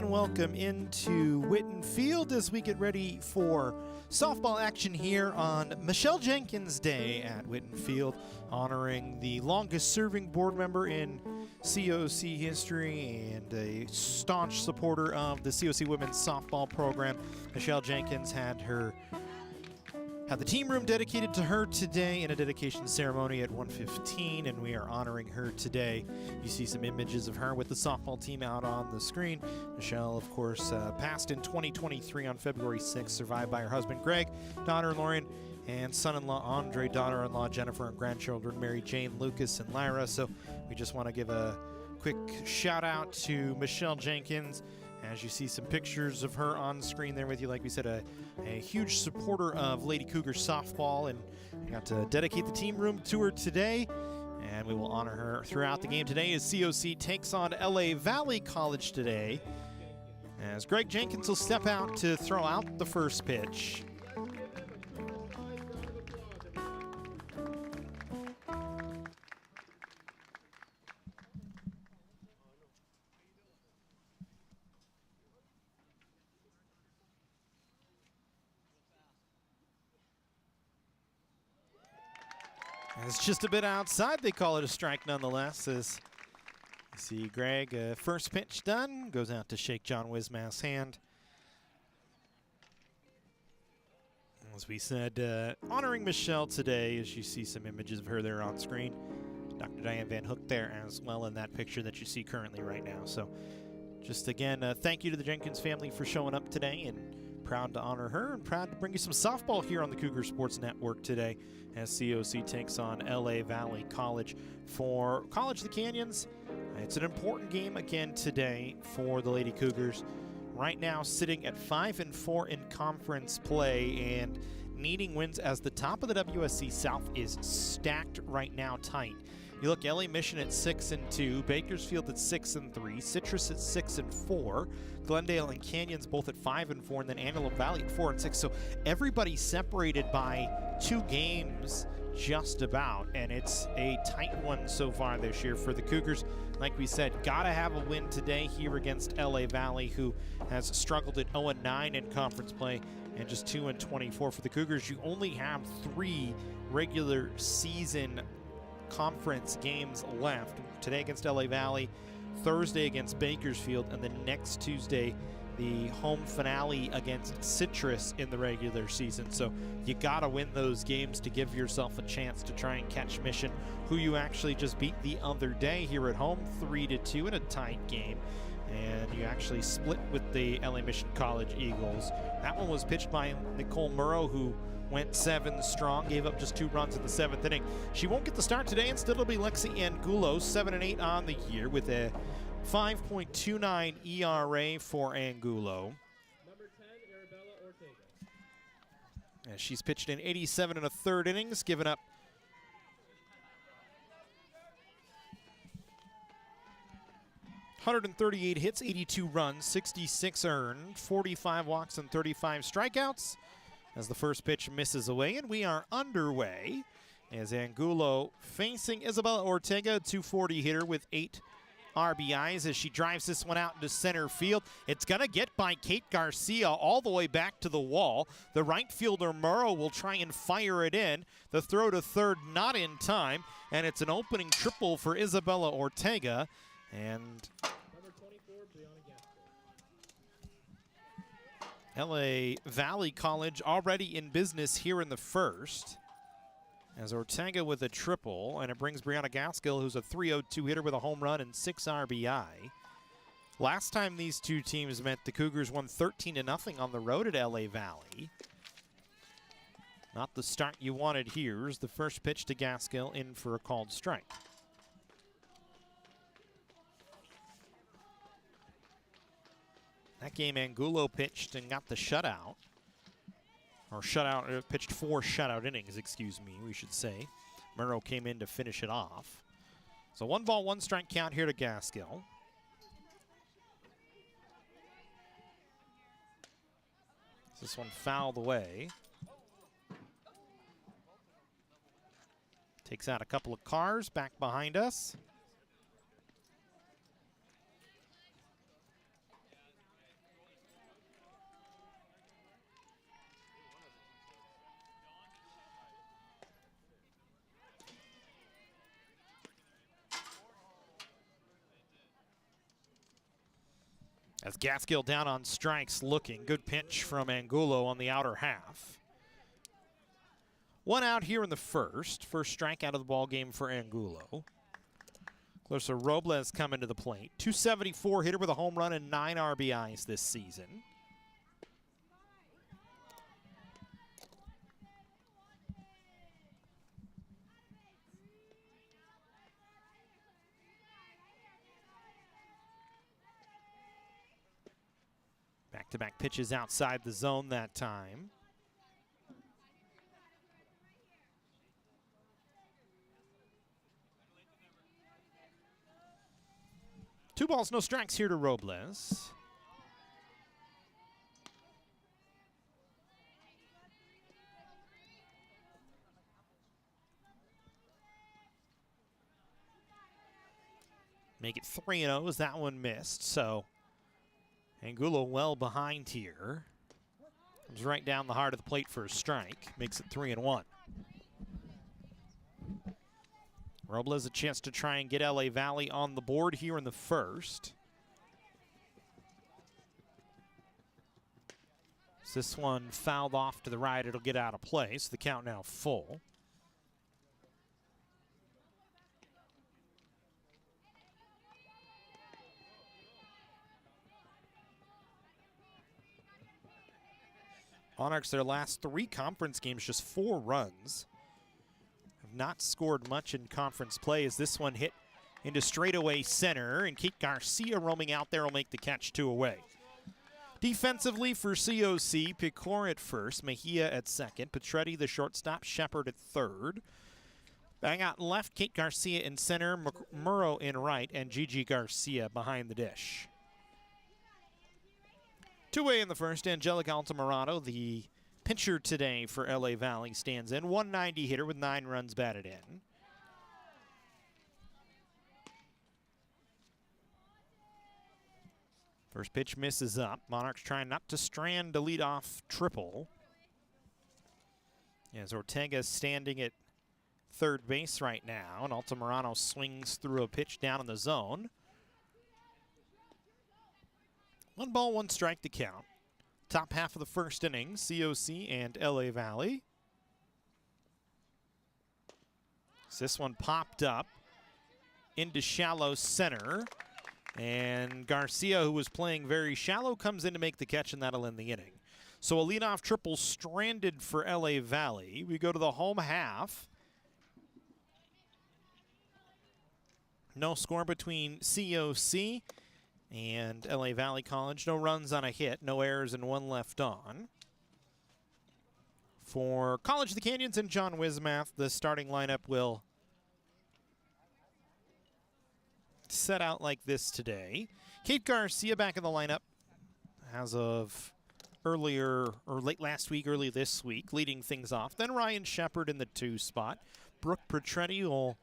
and welcome into Whitten Field as we get ready for softball action here on Michelle Jenkins Day at Whitten Field, honoring the longest serving board member in COC history and a staunch supporter of the COC women's softball program. Michelle Jenkins had the team room dedicated to her today in a dedication ceremony at 1:15, and we are honoring her today. You see some images of her with the softball team out on the screen. Michelle, of course, passed in 2023 on February 6th, survived by her husband Greg, daughter Lauren, and son-in-law Andre, daughter-in-law Jennifer, and grandchildren Mary Jane, Lucas, and Lyra. So we just want to give a quick shout out to Michelle Jenkins. As you see some pictures of her on screen there with you, like we said, a huge supporter of Lady Cougars softball, and we got to dedicate the team room to her today, and we will honor her throughout the game today as COC takes on LA Valley College today, as Greg Jenkins will step out to throw out the first pitch. It's just a bit outside. They call it a strike nonetheless. As you see Greg, first pitch done, goes out to shake John Wismath's hand. As we said, honoring Michelle today, as you see some images of her there on screen. Dr. Diane Van Hook there as well in that picture that you see currently right now. So just again, thank you to the Jenkins family for showing up today, and proud to honor her and proud to bring you some softball here on the Cougar Sports Network today as COC takes on LA Valley College for College of the Canyons. It's an important game again today for the Lady Cougars. Right now sitting at 5-4 in conference play and needing wins as the top of the WSC South is stacked right now tight. You look, LA Mission at 6-2, Bakersfield at 6-3, Citrus at 6-4, Glendale and Canyons both at 5-4, and then Antelope Valley at 4-6. So everybody separated by 2 games just about, and it's a tight one so far this year for the Cougars. Like we said, gotta have a win today here against LA Valley, who has struggled at 0-9 in conference play and just 2-24 for the Cougars. You only have 3 regular season conference games left. Today against LA Valley, Thursday against Bakersfield, and then next Tuesday the home finale against Citrus in the regular season. So you gotta win those games to give yourself a chance to try and catch Mission, who you actually just beat the other day here at home 3-2 in a tight game, and you actually split with the LA Mission College Eagles. That one was pitched by Nicole Murrow, who went 7 strong, gave up just 2 runs in the 7th inning. She won't get the start today. Instead, it'll be Lexi Angulo, 7-8 on the year with a 5.29 ERA for Angulo. Number 10, Arabella Ortega. And she's pitched in 87 1/3 innings, given up 138 hits, 82 runs, 66 earned, 45 walks, and 35 strikeouts, as the first pitch misses away, and we are underway as Angulo facing Isabella Ortega, 240 hitter with 8 RBIs as she drives this one out into center field. It's going to get by Kate Garcia all the way back to the wall. The right fielder Murrow will try and fire it in. The throw to third not in time, and it's an opening triple for Isabella Ortega. And Number 24, Brianna Gaskell. LA Valley College already in business here in the first, as Ortega with a triple, and it brings Brianna Gaskell, who's a 302 hitter with a home run and 6 RBI. Last time these two teams met, the Cougars won 13-0 on the road at LA Valley. Not the start you wanted here. Here's the first pitch to Gaskell, in for a called strike. That game, Angulo pitched and got the shutout. Or shutout, pitched 4 shutout innings, excuse me, we should say. Murrow came in to finish it off. So 1 ball, 1 strike count here to Gaskell. This one fouled away. Takes out a couple of cars back behind us. As Gaskill down on strikes looking. Good pitch from Angulo on the outer half. One out here in the first. First strikeout of the ball game for Angulo. Clarissa Robles coming to the plate. 274 hitter with a home run and 9 RBIs this season. Back-to-back pitches outside the zone that time. Two balls, no strikes here to Robles. Make it 3-0 as that one missed, so Angulo well behind here. Comes right down the heart of the plate for a strike. Makes it 3-1. Robles a chance to try and get LA Valley on the board here in the first. As this one fouled off to the right, it'll get out of play, so the count now full. Monarchs, their last 3 conference games, just 4 runs. Have not scored much in conference play as this one hit into straightaway center, and Kate Garcia roaming out there will make the catch 2 away. Defensively for COC, Picor at first, Mejia at second, Petretti the shortstop, Shepard at third. Bang out left, Kate Garcia in center, Murrow in right, and Gigi Garcia behind the dish. 2-away in the first, Angelica Altamirano, the pitcher today for LA Valley, stands in. 190 hitter with 9 runs batted in. First pitch misses up. Monarchs trying not to strand a leadoff triple. As Ortega standing at third base right now, and Altamirano swings through a pitch down in the zone. 1 ball, 1 strike to count. Top half of the first inning, COC and LA Valley. So this one popped up into shallow center. And Garcia, who was playing very shallow, comes in to make the catch, and that'll end the inning. So a leadoff triple stranded for LA Valley. We go to the home half. No score between COC and LA Valley College. No runs on a hit, no errors, and 1 left on. For College of the Canyons and John Wismath, the starting lineup will set out like this today. Kate Garcia back in the lineup as of earlier, or late last week, early this week, leading things off. Then Ryan Shepard in the 2 spot. Brooke Petretti will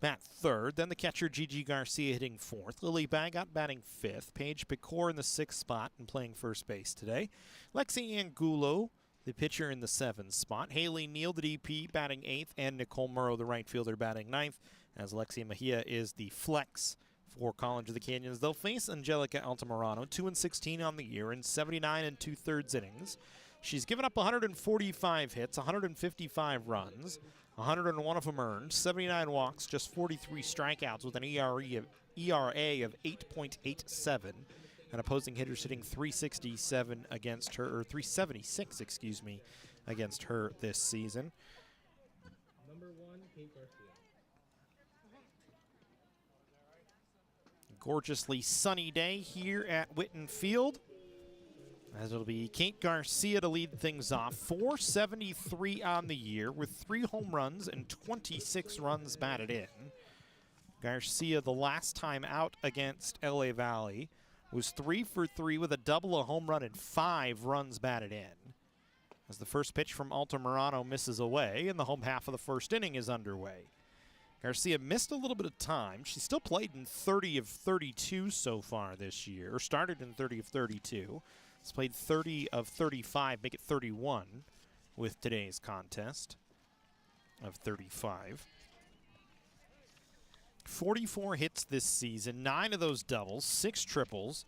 bat third. Then the catcher Gigi Garcia hitting 4th. Lily Bagot batting 5th. Paige Picor in the 6th spot and playing first base today. Lexi Angulo, the pitcher, in the 7th spot. Haley Neal, the DP, batting 8th. And Nicole Murrow, the right fielder, batting 9th. As Alexia Mejia is the flex for College of the Canyons. They'll face Angelica Altamirano, 2-16 on the year in 79 2/3 innings. She's given up 145 hits, 155 runs, 101 of them earned, 79 walks, just 43 strikeouts with an ERA of 8.87. And opposing hitters hitting 367 against her, or 376, excuse me, against her this season. Number 1, Kate Garcia. Gorgeously sunny day here at Whitten Field, as it'll be Kate Garcia to lead things off. 473 on the year with 3 home runs and 26 runs batted in. Garcia, the last time out against LA Valley, was 3 for 3 with a double, a home run, and 5 runs batted in. As the first pitch from Altamirano misses away, and the home half of the first inning is underway. Garcia missed a little bit of time. She still played in 30 of 32 so far this year, or started in 30 of 32. She's played 30 of 35, make it 31 with today's contest of 35. 44 hits this season, 9 of those doubles, 6 triples,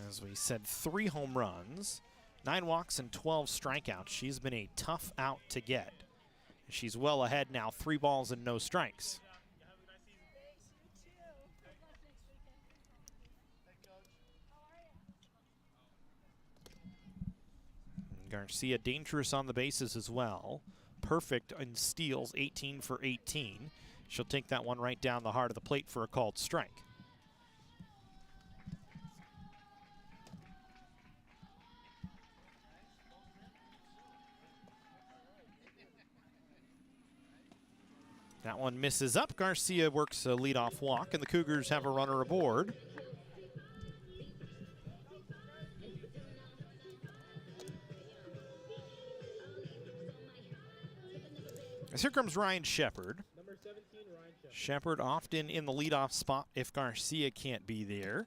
As we said, 3 home runs, 9 walks, and 12 strikeouts. She's been a tough out to get. She's well ahead now, 3 balls and no strikes. Garcia dangerous on the bases as well. Perfect in steals, 18 for 18. She'll take that one right down the heart of the plate for a called strike. That one misses up. Garcia works a leadoff walk, and the Cougars have a runner aboard. As here comes Ryan Shepard. Number 17, Ryan Shepard. Shepard often in the leadoff spot if Garcia can't be there.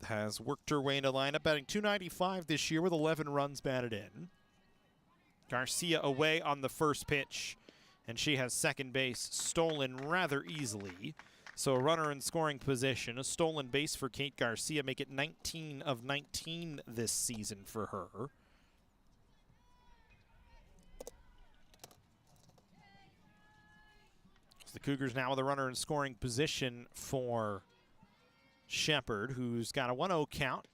Has worked her way into lineup, batting .295 this year with 11 runs batted in. Garcia away on the first pitch, and she has second base stolen rather easily. So a runner in scoring position, a stolen base for Kate Garcia, make it 19 of 19 this season for her. So the Cougars now with a runner in scoring position for Shepard, who's got a 1-0 count.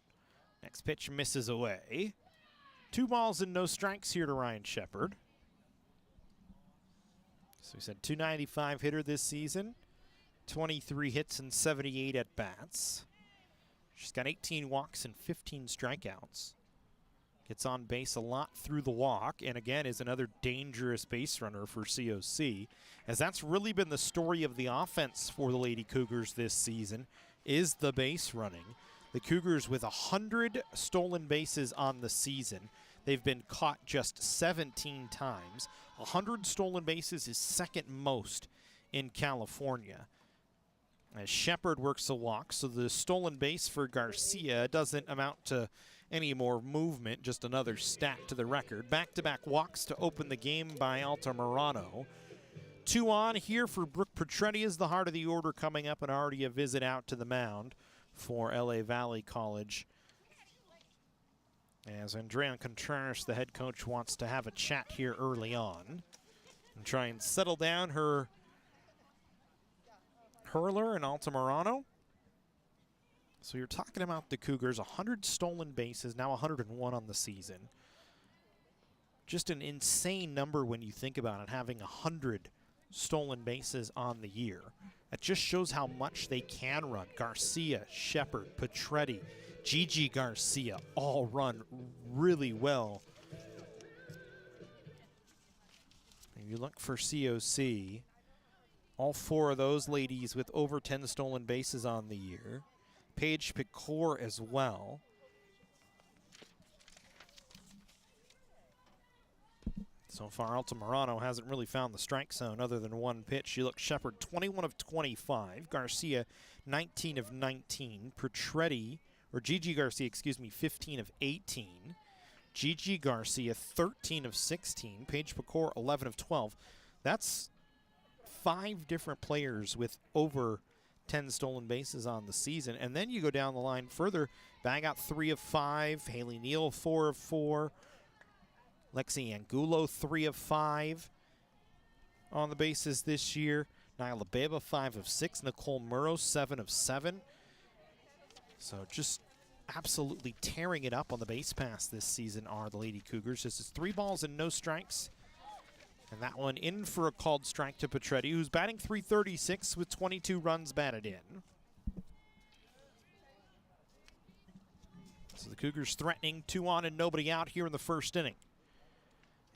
Next pitch misses away. 2 balls and no strikes here to Ryan Shepard. So we said .295 hitter this season, 23 hits and 78 at-bats. She's got 18 walks and 15 strikeouts. Gets on base a lot through the walk, and again is another dangerous base runner for COC, as that's really been the story of the offense for the Lady Cougars this season, is the base running. The Cougars with 100 stolen bases on the season. They've been caught just 17 times. 100 stolen bases is second most in California. As Shepard works a walk, so the stolen base for Garcia doesn't amount to any more movement, just another stat to the record. Back-to-back walks to open the game by Altamirano. 2 on here for Brooke Petretti is the heart of the order coming up, and already a visit out to the mound for LA Valley College. As Andrea Contreras, the head coach, wants to have a chat here early on and try and settle down her hurler and Altamirano. So you're talking about the Cougars, 100 stolen bases, now 101 on the season. Just an insane number when you think about it, having 100 stolen bases on the year. That just shows how much they can run. Garcia, Shepard, Petretti, Gigi Garcia all run really well. And you look for COC, all 4 of those ladies with over 10 stolen bases on the year. Paige Picor as well. So far, Altamirano hasn't really found the strike zone other than one pitch. She looks Shepard 21 of 25. Garcia 19 of 19. Petretti, or Gigi Garcia, excuse me, 15 of 18. Gigi Garcia 13 of 16. Paige Picor 11 of 12. That's 5 different players with over 10 stolen bases on the season. And then you go down the line further. Bag out 3 of 5. Haley Neal 4 of 4. Lexi Angulo 3 of 5 on the bases this year. Nyla Beba 5 of 6. Nicole Murrow 7 of 7. So just absolutely tearing it up on the base pass this season are the Lady Cougars. This is 3 balls and no strikes. And that one in for a called strike to Petretti, who's batting .336 with 22 runs batted in. So the Cougars threatening 2 on and nobody out here in the first inning.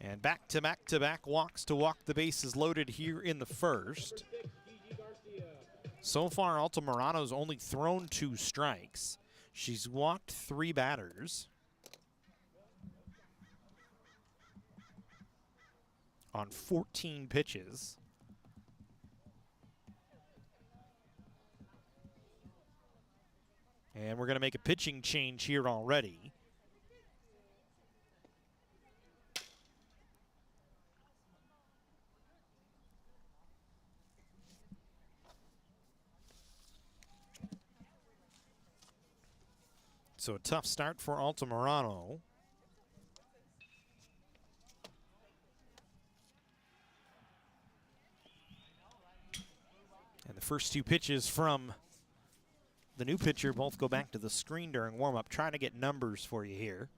And back-to-back walks to walk the bases loaded here in the first. So far, Altamirano's only thrown 2 strikes. She's walked 3 batters on 14 pitches. And we're going to make a pitching change here already. So a tough start for Altamirano. And the first two pitches from the new pitcher both go back to the screen during warm-up, trying to get numbers for you here.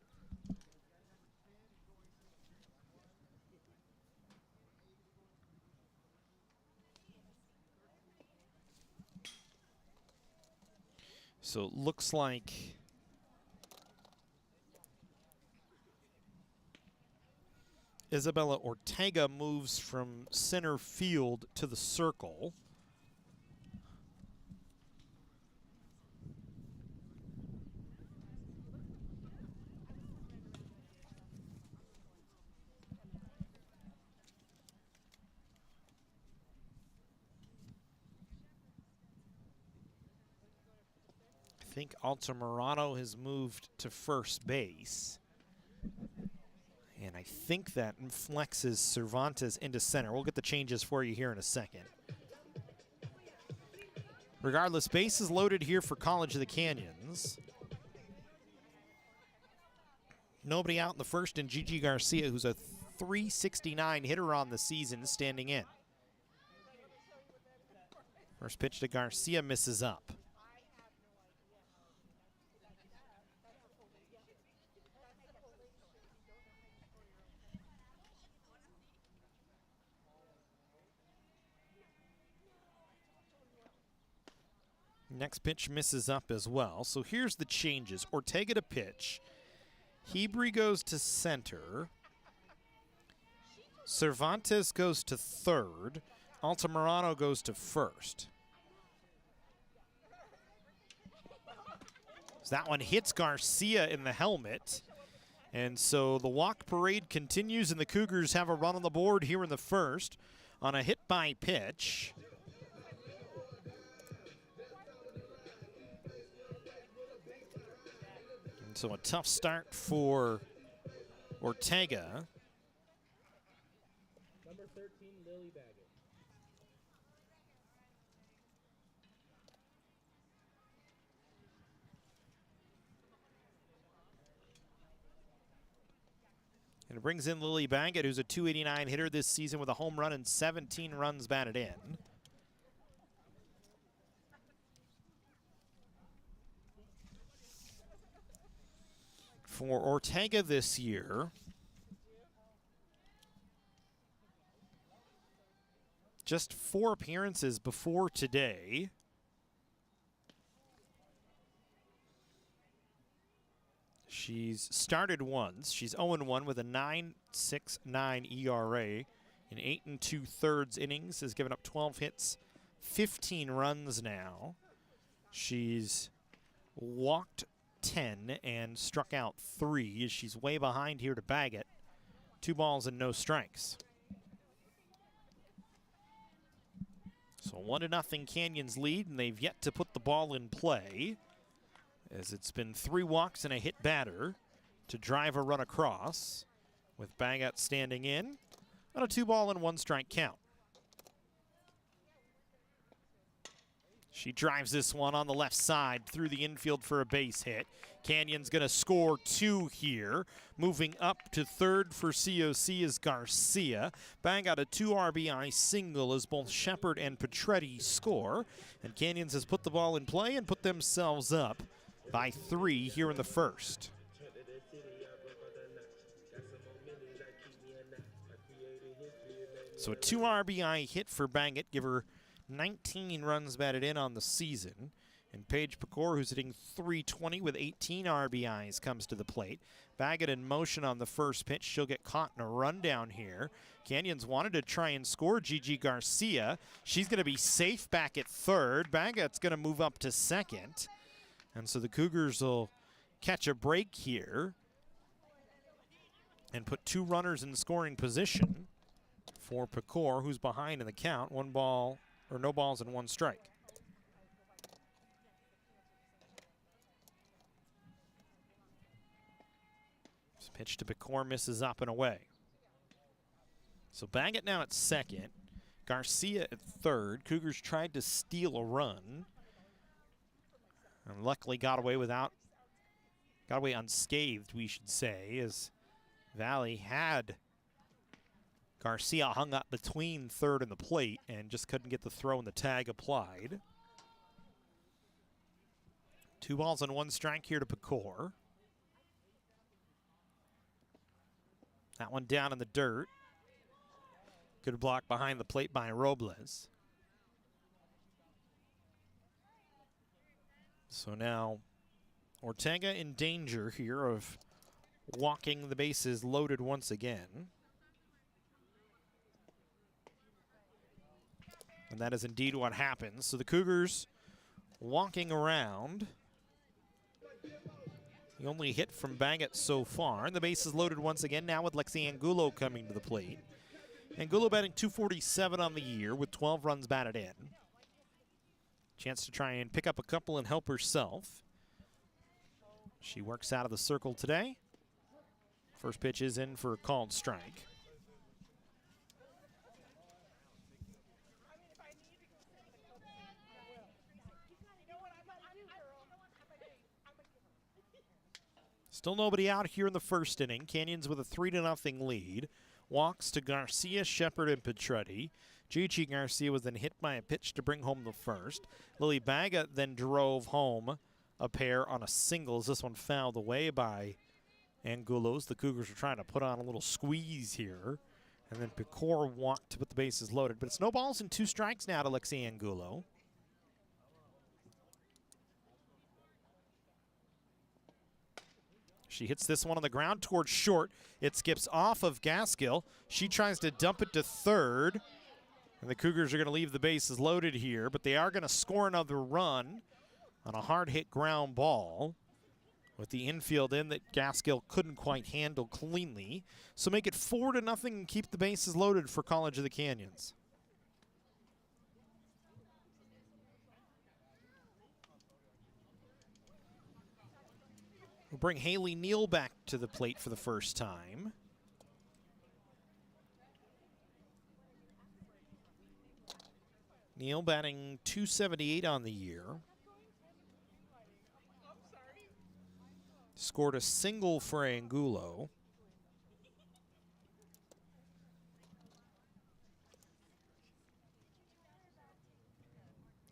So it looks like Isabella Ortega moves from center field to the circle. I think Altamirano has moved to first base. And I think that flexes Cervantes into center. We'll get the changes for you here in a second. Regardless, bases loaded here for College of the Canyons. Nobody out in the first, and Gigi Garcia, who's a .369 hitter on the season, standing in. First pitch to Garcia misses up. Next pitch misses up as well. So here's the changes. Ortega to pitch. Hebry goes to center. Cervantes goes to third. Altamirano goes to first. So that one hits Garcia in the helmet. And so the walk parade continues, and the Cougars have a run on the board here in the first on a hit by pitch. So a tough start for Ortega. Number 13, Lily Baggett. And it brings in Lily Baggett, who's a .289 hitter this season with a home run and 17 runs batted in. For Ortega this year, just 4 appearances before today. She's started once. She's 0-1 with a 9.69 ERA in 8 2/3 innings. Has given up 12 hits, 15 runs now. She's walked 10 and struck out 3 as she's way behind here to Baggett. 2 balls and no strikes. So 1-0 Canyons lead, and they've yet to put the ball in play, as it's been 3 walks and a hit batter to drive a run across, with Baggett standing in on a 2-ball and 1-strike count. She drives this one on the left side through the infield for a base hit. Canyon's going to score 2 here. Moving up to third for COC is Garcia. Baggett a 2 RBI single as both Shepard and Petretti score. And Canyons has put the ball in play and put themselves up by 3 here in the first. So a 2 RBI hit for Baggett, give her 19 runs batted in on the season. And Paige Pecor, who's hitting .320 with 18 RBIs, comes to the plate. Baggett in motion on the first pitch. She'll get caught in a rundown here. Canyons wanted to try and score Gigi Garcia. She's going to be safe back at third. Baggett's going to move up to second. And so the Cougars will catch a break here and put 2 runners in scoring position for Pecor, who's behind in the count. 1 ball, or no balls and 1 strike. This pitch to Pecor misses up and away. So Baggett now at second. Garcia at third. Cougars tried to steal a run, and luckily got away without got away unscathed, we should say, as Valley had Garcia hung up between third and the plate and just couldn't get the throw and the tag applied. 2 balls and 1 strike here to Pecor. That one down in the dirt. Good block behind the plate by Robles. So now Ortega in danger here of walking the bases loaded once again. And that is indeed what happens. So the Cougars walking around. The only hit from Baggett so far. And the bases loaded once again now with Lexi Angulo coming to the plate. Angulo batting .247 on the year with 12 runs batted in. Chance to try and pick up a couple and help herself. She works out of the circle today. First pitch is in for a called strike. Still nobody out here in the first inning. Canyons with a 3-0 lead. Walks to Garcia, Shepard, and Petretti. Gigi Garcia was then hit by a pitch to bring home the first. Lily Baga then drove home a pair on a singles. This one fouled away by Angulos. The Cougars are trying to put on a little squeeze here. And then Pecor walked to put the bases loaded. But it's no balls and 2 strikes now to Lexi Angulo. She hits this one on the ground towards short. It skips off of Gaskill. She tries to dump it to third. And the Cougars are going to leave the bases loaded here, but they are going to score another run on a hard-hit ground ball with the infield in that Gaskill couldn't quite handle cleanly. So make it 4-0 and keep the bases loaded for College of the Canyons. We'll bring Haley Neal back to the plate for the first time. Neal batting .278 on the year. Scored a single for Angulo.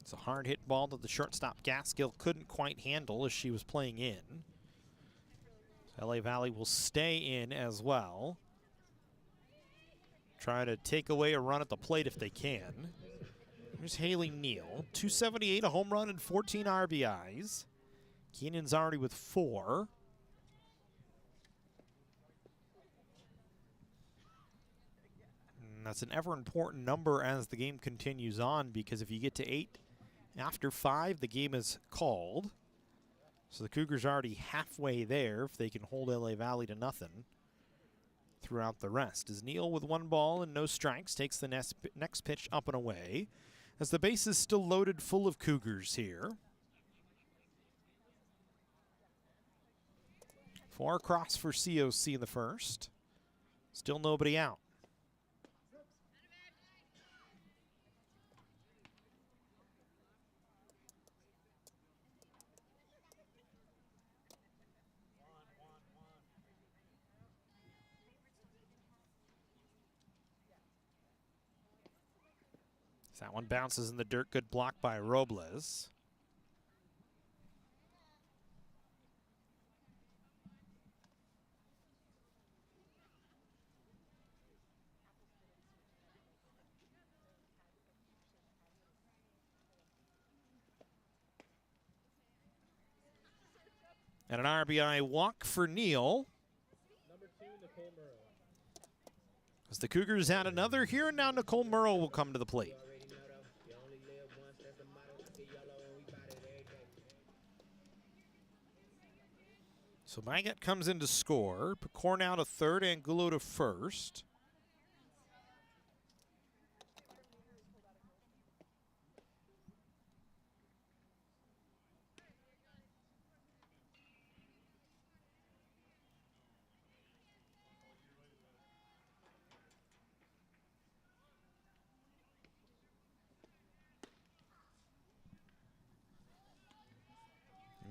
It's a hard hit ball that the shortstop Gaskill couldn't quite handle as she was playing in. LA Valley will stay in as well. Try to take away a run at the plate if they can. Here's Haley Neal, .278, a home run and 14 RBIs. Keenan's already with 4. And that's an ever important number as the game continues on, because if you get to 8 after 5, the game is called. So the Cougars are already halfway there if they can hold LA Valley to nothing throughout the rest. As Neal with 1 ball and no strikes takes the next pitch up and away, as the base is still loaded full of Cougars here. 4 across for COC in the first. Still nobody out. That one bounces in the dirt. Good block by Robles. And an RBI walk for Neal. Number 2, Nicole Murrow. As the Cougars add another here, and now Nicole Murrow will come to the plate. So Baggett comes in to score. Pecor now to third, Angulo to first.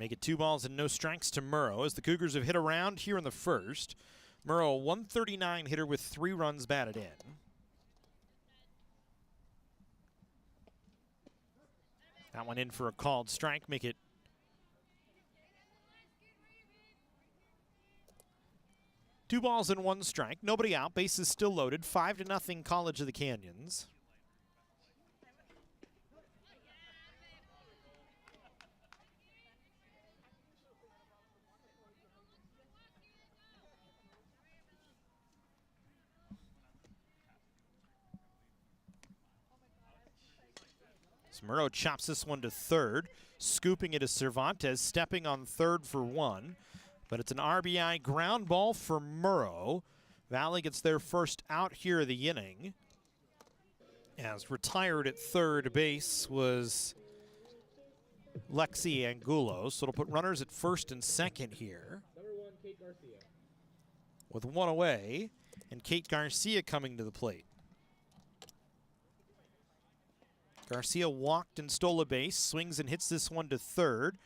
Make it 2 balls and no strikes to Murrow as the Cougars have hit around here in the first. Murrow, 139 hitter with 3 runs batted in. That one in for a called strike. Make it 2 balls and 1 strike. Nobody out. Bases still loaded. 5-0 College of the Canyons. Murrow chops this one to third. Scooping it is Cervantes, stepping on third for 1. But it's an RBI ground ball for Murrow. Valley gets their first out here of the inning. As retired at third base was Lexi Angulo. So it'll put runners at first and second here. Number 1, Kate Garcia. With 1 away, and Kate Garcia coming to the plate. Garcia walked and stole a base, swings and hits this one to third.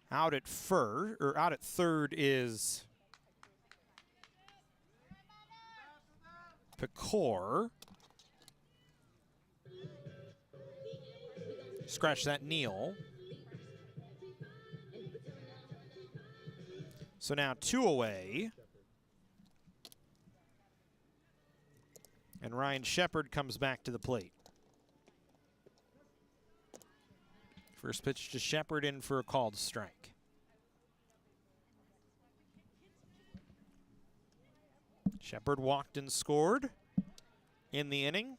Out at third is Pecor. Scratch that, Neal. So now 2 away. And Ryan Shepard comes back to the plate. First pitch to Shepard, in for a called strike. Shepard walked and scored in the inning.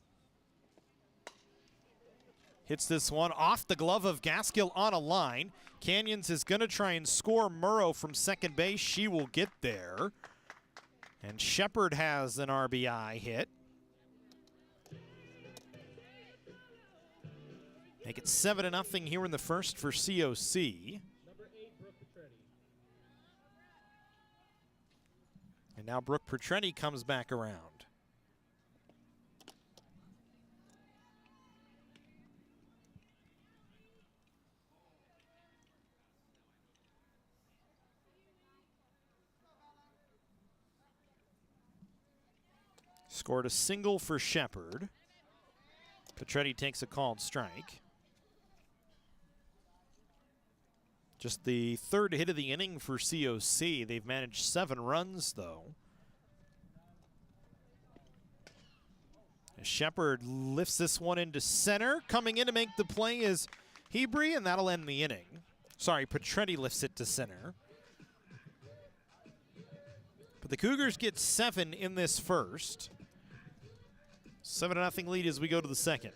Hits this one off the glove of Gaskill on a line. Canyons is going to try and score Murrow from second base. She will get there. And Shepard has an RBI hit. Make it 7-0 here in the first for COC. Number 8, Brooke Petretti. And now Brooke Petretti comes back around. Scored a single for Shepard. Petretti takes a called strike. Just the third hit of the inning for COC. They've managed 7 runs, though. Shepard lifts this one into center. Coming in to make the play is Hebrie, and that'll end the inning. Sorry, Petretti lifts it to center. But the Cougars get 7 in this first. 7-0 lead as we go to the second.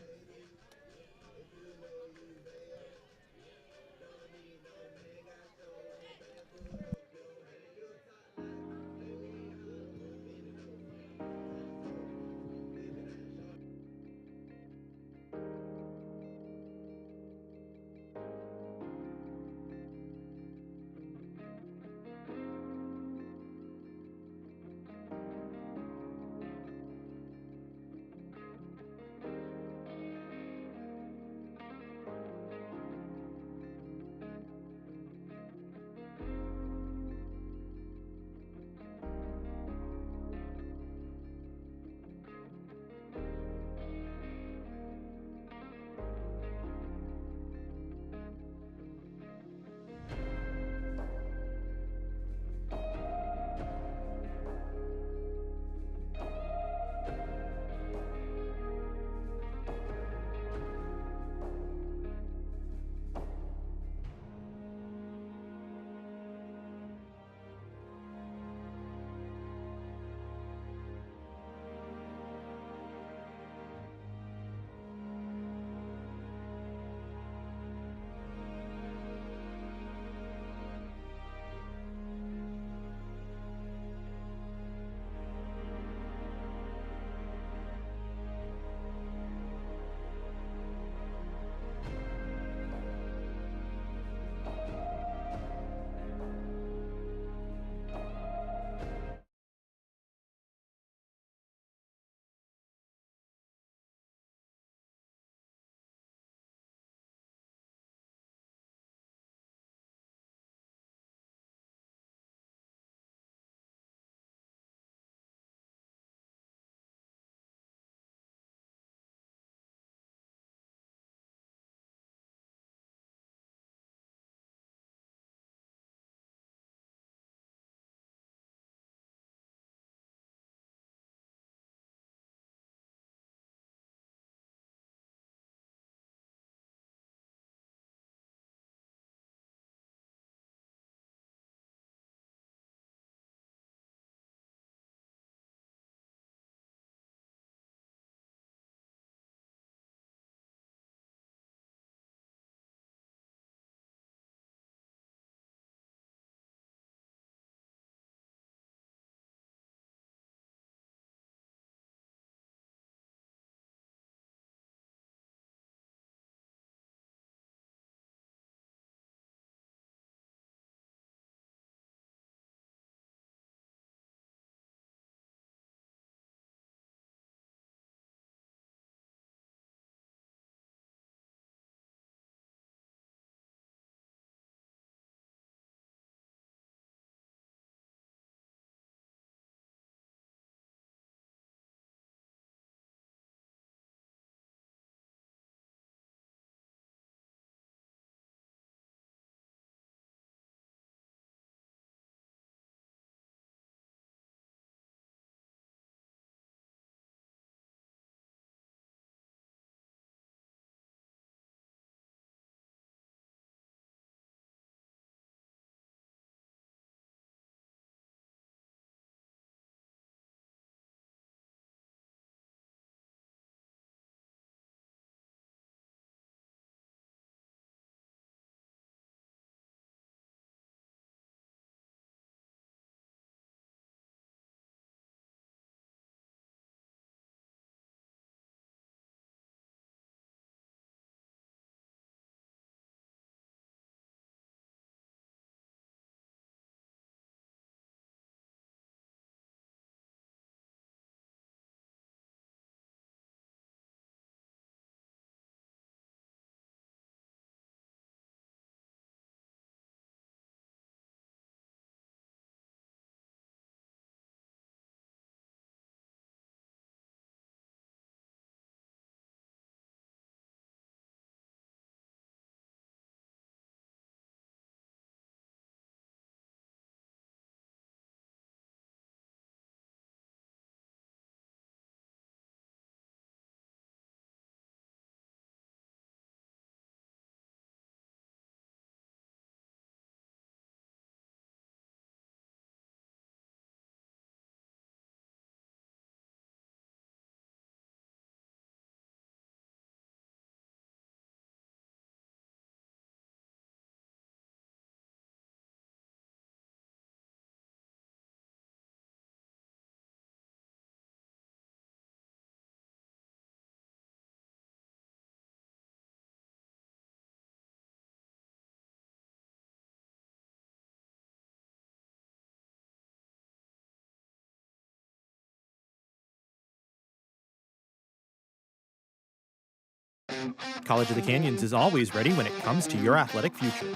College of the Canyons is always ready when it comes to your athletic future.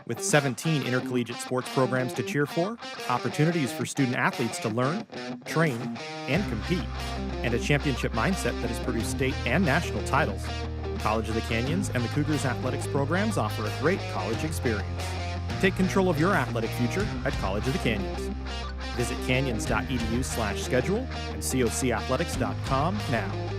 With 17 intercollegiate sports programs to cheer for, opportunities for student athletes to learn, train, and compete, and a championship mindset that has produced state and national titles, College of the Canyons and the Cougars athletics programs offer a great college experience. Take control of your athletic future at College of the Canyons. Visit canyons.edu/schedule and cocathletics.com now.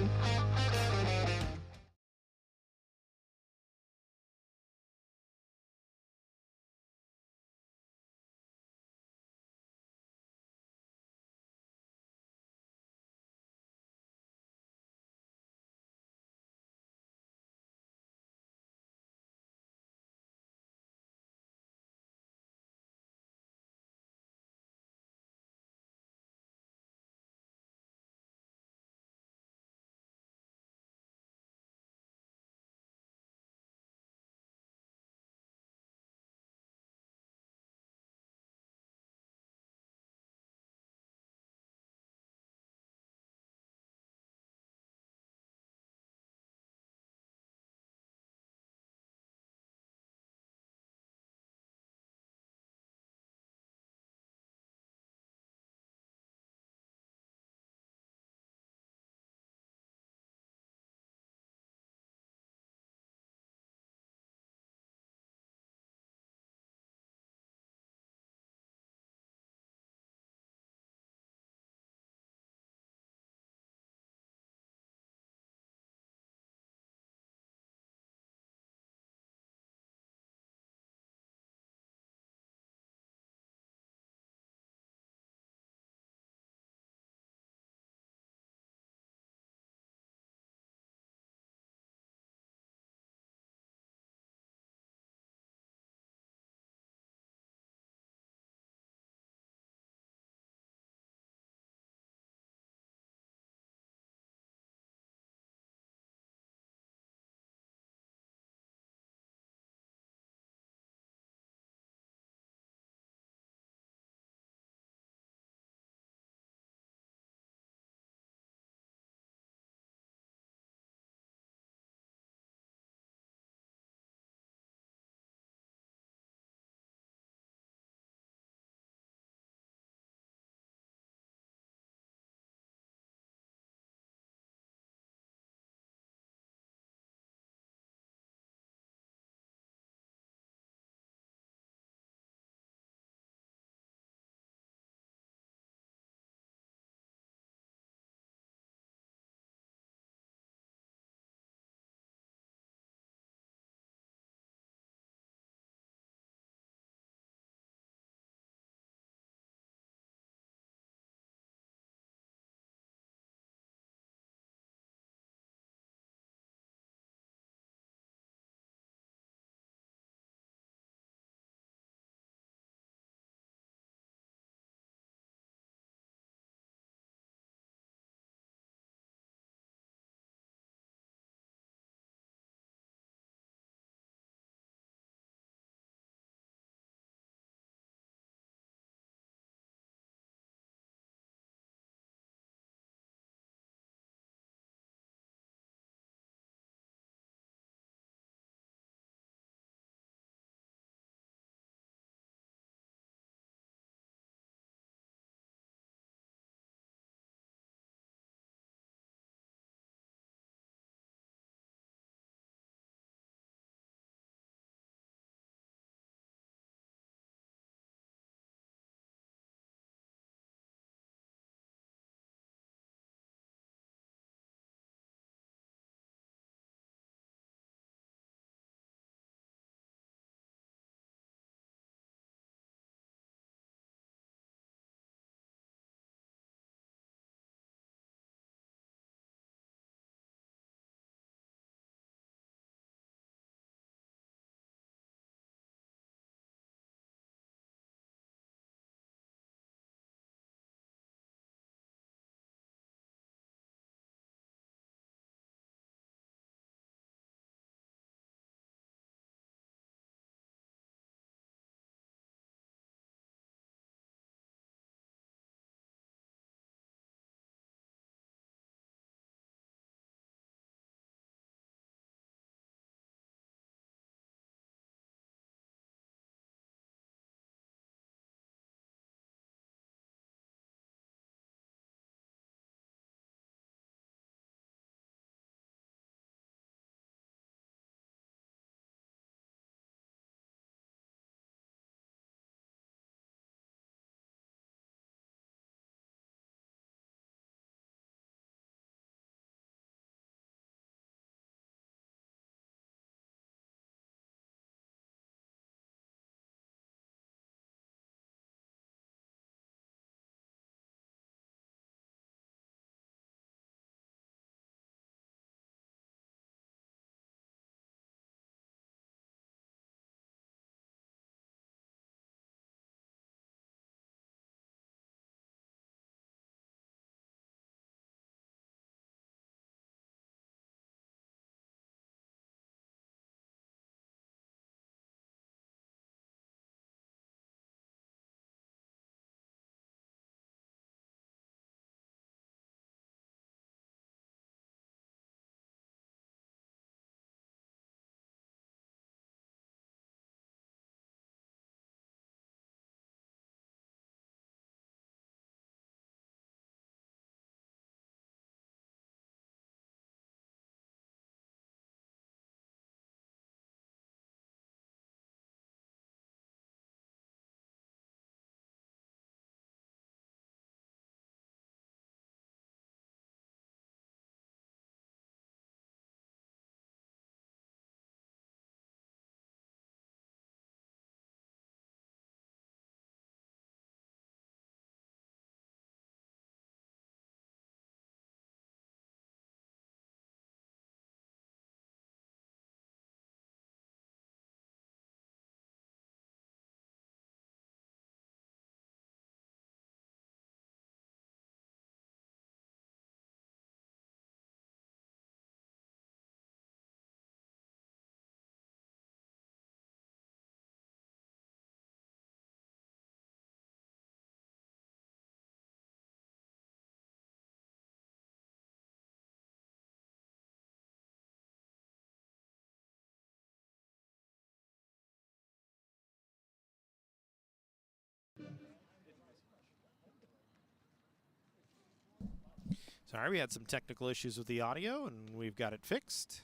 Sorry, we had some technical issues with the audio, and we've got it fixed.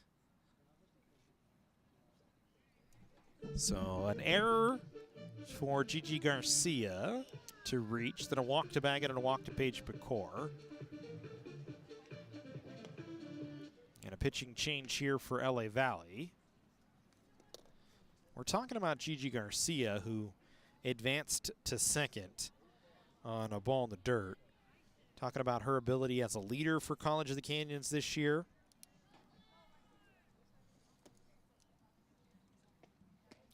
So an error for Gigi Garcia to reach, then a walk to Baggett and a walk to Paige Pecor. And a pitching change here for LA Valley. We're talking about Gigi Garcia, who advanced to second on a ball in the dirt. Talking about her ability as a leader for College of the Canyons this year.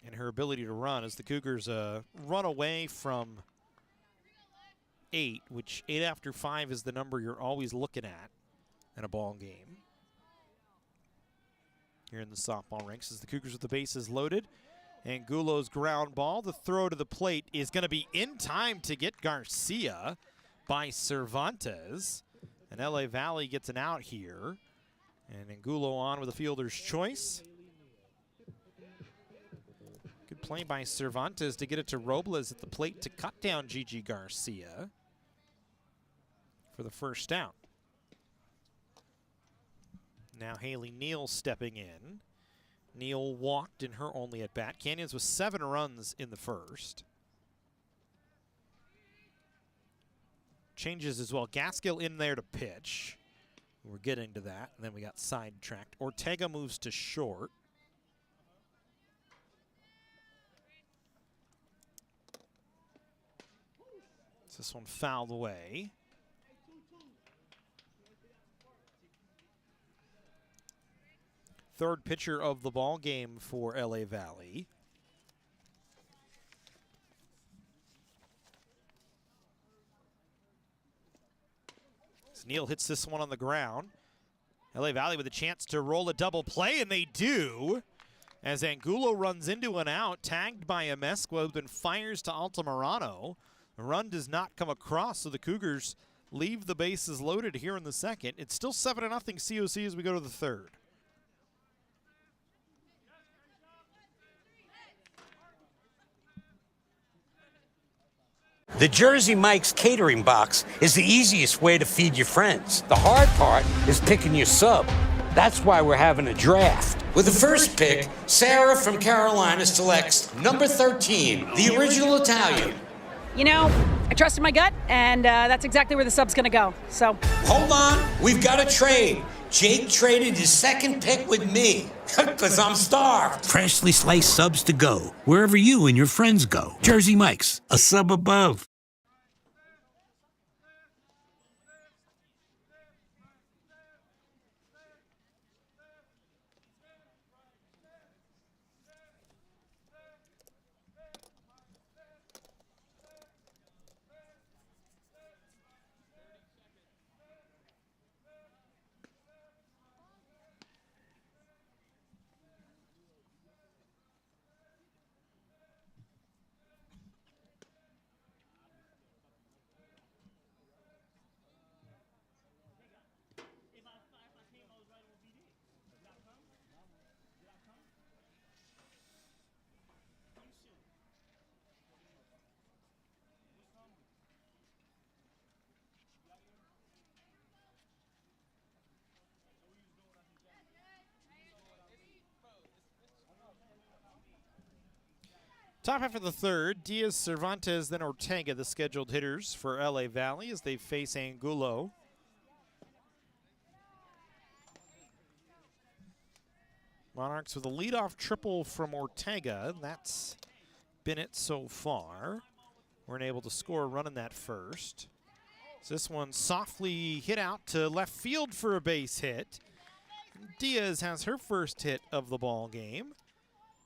And her ability to run as the Cougars run away from 8, which 8 after 5 is the number you're always looking at in a ball game. Here in the softball ranks as the Cougars with the bases loaded. Angulo's ground ball. The throw to the plate is going to be in time to get Garcia by Cervantes. And LA Valley gets an out here. And Angulo on with a fielder's choice. Good play by Cervantes to get it to Robles at the plate to cut down Gigi Garcia for the first out. Now Haley Neal stepping in. Neal walked in her only at bat. Canyons with 7 runs in the first. Changes as well. Gaskill in there to pitch. We're getting to that. And then we got sidetracked. Ortega moves to short. This one fouled away. Third pitcher of the ball game for LA Valley. As Neal hits this one on the ground. LA Valley with a chance to roll a double play, and they do. As Angulo runs into an out, tagged by Amesqua, then fires to Altamirano. The run does not come across, so the Cougars leave the bases loaded here in the second. It's still 7-0 COC as we go to the third. The Jersey Mike's catering box is the easiest way to feed your friends. The hard part is picking your sub. That's why we're having a draft. With the first pick, Sarah from Carolina selects number 13, the original Italian. You know, I trusted my gut, and that's exactly where the sub's going to go. So Hold on, we've got a trade. Jake traded his second pick with me, because I'm starved. Freshly sliced subs to go, wherever you and your friends go. Jersey Mike's, a sub above. Top half of the third, Diaz, Cervantes, then Ortega, the scheduled hitters for LA Valley as they face Angulo. Monarchs with a leadoff triple from Ortega. That's been it so far. Weren't able to score a run in that first. So this one softly hit out to left field for a base hit. Diaz has her first hit of the ball game.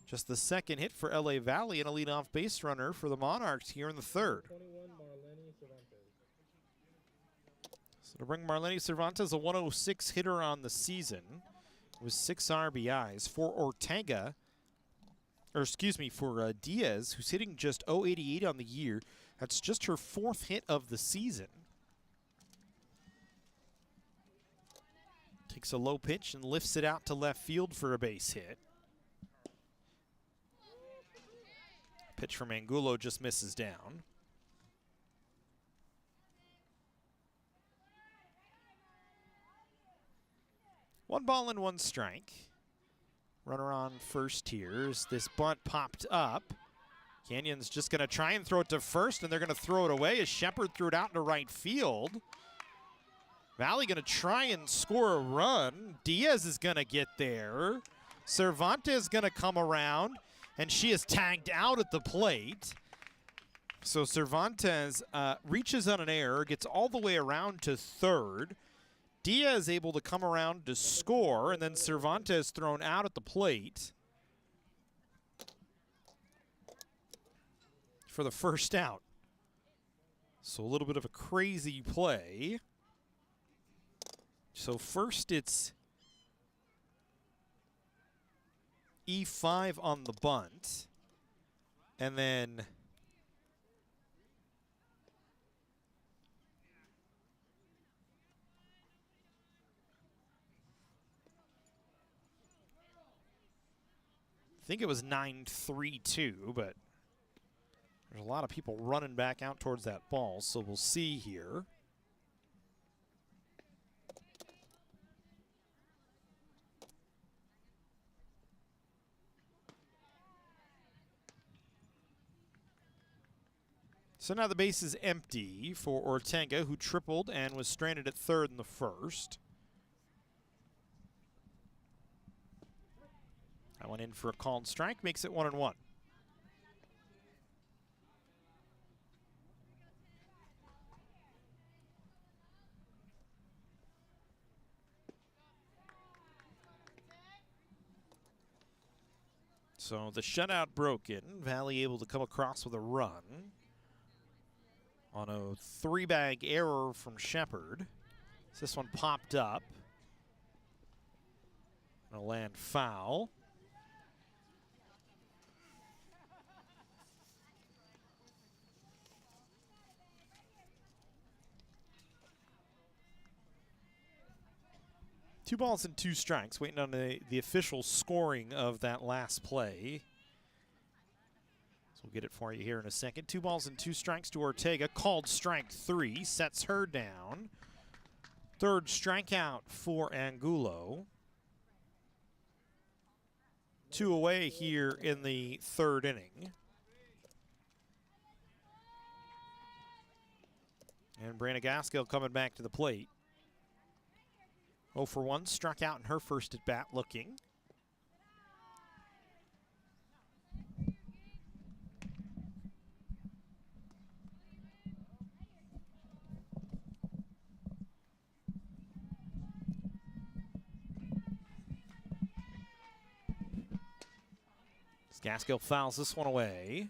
Just the second hit for LA Valley and a leadoff base runner for the Monarchs here in the third. 21, Marlene Cervantes. So to bring Marlene Cervantes, a 106 hitter on the season with 6 RBIs. For Ortega, or excuse me, for Diaz, who's hitting just .088 on the year. That's just her 4th hit of the season. Takes a low pitch and lifts it out to left field for a base hit. Pitch from Angulo just misses down. 1 ball and 1 strike. Runner on first here. As this bunt popped up. Canyon's just going to try and throw it to first, and they're going to throw it away as Shepard threw it out into right field. Valley going to try and score a run. Diaz is going to get there. Cervantes going to come around, and she is tagged out at the plate. So Cervantes reaches on an error, gets all the way around to third. Diaz able to come around to score, and then Cervantes thrown out at the plate for the first out. So a little bit of a crazy play. So first it's E5 on the bunt, and then I think it was 9-3-2, but there's a lot of people running back out towards that ball, so we'll see here. So now the base is empty for Ortega, who tripled and was stranded at third in the first. That one in for a called strike, makes it 1-1. So the shutout broken. Valley able to come across with a run on a 3-bag error from Shepard. So this one popped up. Gonna land foul. Two balls and 2 strikes, waiting on the official scoring of that last play. So we'll get it for you here in a second. 2 balls and 2 strikes to Ortega. Called strike 3, sets her down. Third strikeout for Angulo. 2 away here in the third inning. And Brandon Gaskill coming back to the plate. 0 for 1, struck out in her first at bat looking. Gaskill fouls this one away.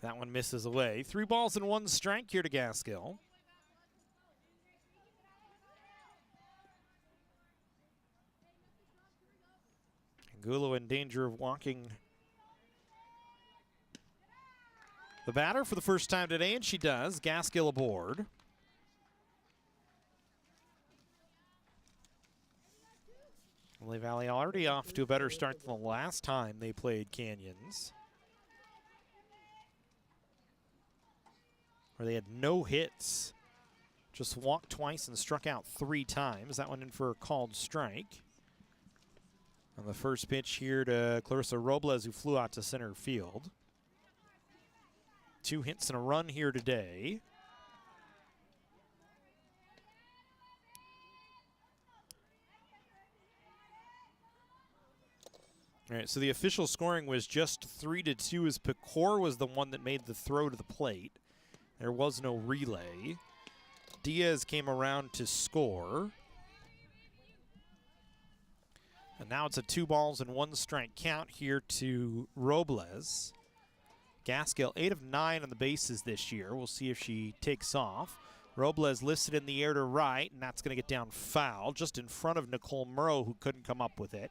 That one misses away. 3 balls and 1 strike here to Gaskill. Angulo in danger of walking the batter for the first time today, and she does. Gaskill aboard. Lehigh Valley already off to a better start than the last time they played Canyons, where they had no hits, just walked twice and struck out 3 times. That one in for a called strike. On the first pitch here to Clarissa Robles, who flew out to center field. 2 hits and a run here today. All right, so the official scoring was just 3-2 as Pecor was the one that made the throw to the plate. There was no relay. Diaz came around to score. And now it's a 2 balls and 1 strike count here to Robles. Gaskill, 8 of 9 on the bases this year. We'll see if she takes off. Robles lifts it in the air to right, and that's going to get down foul, just in front of Nicole Murrow, who couldn't come up with it.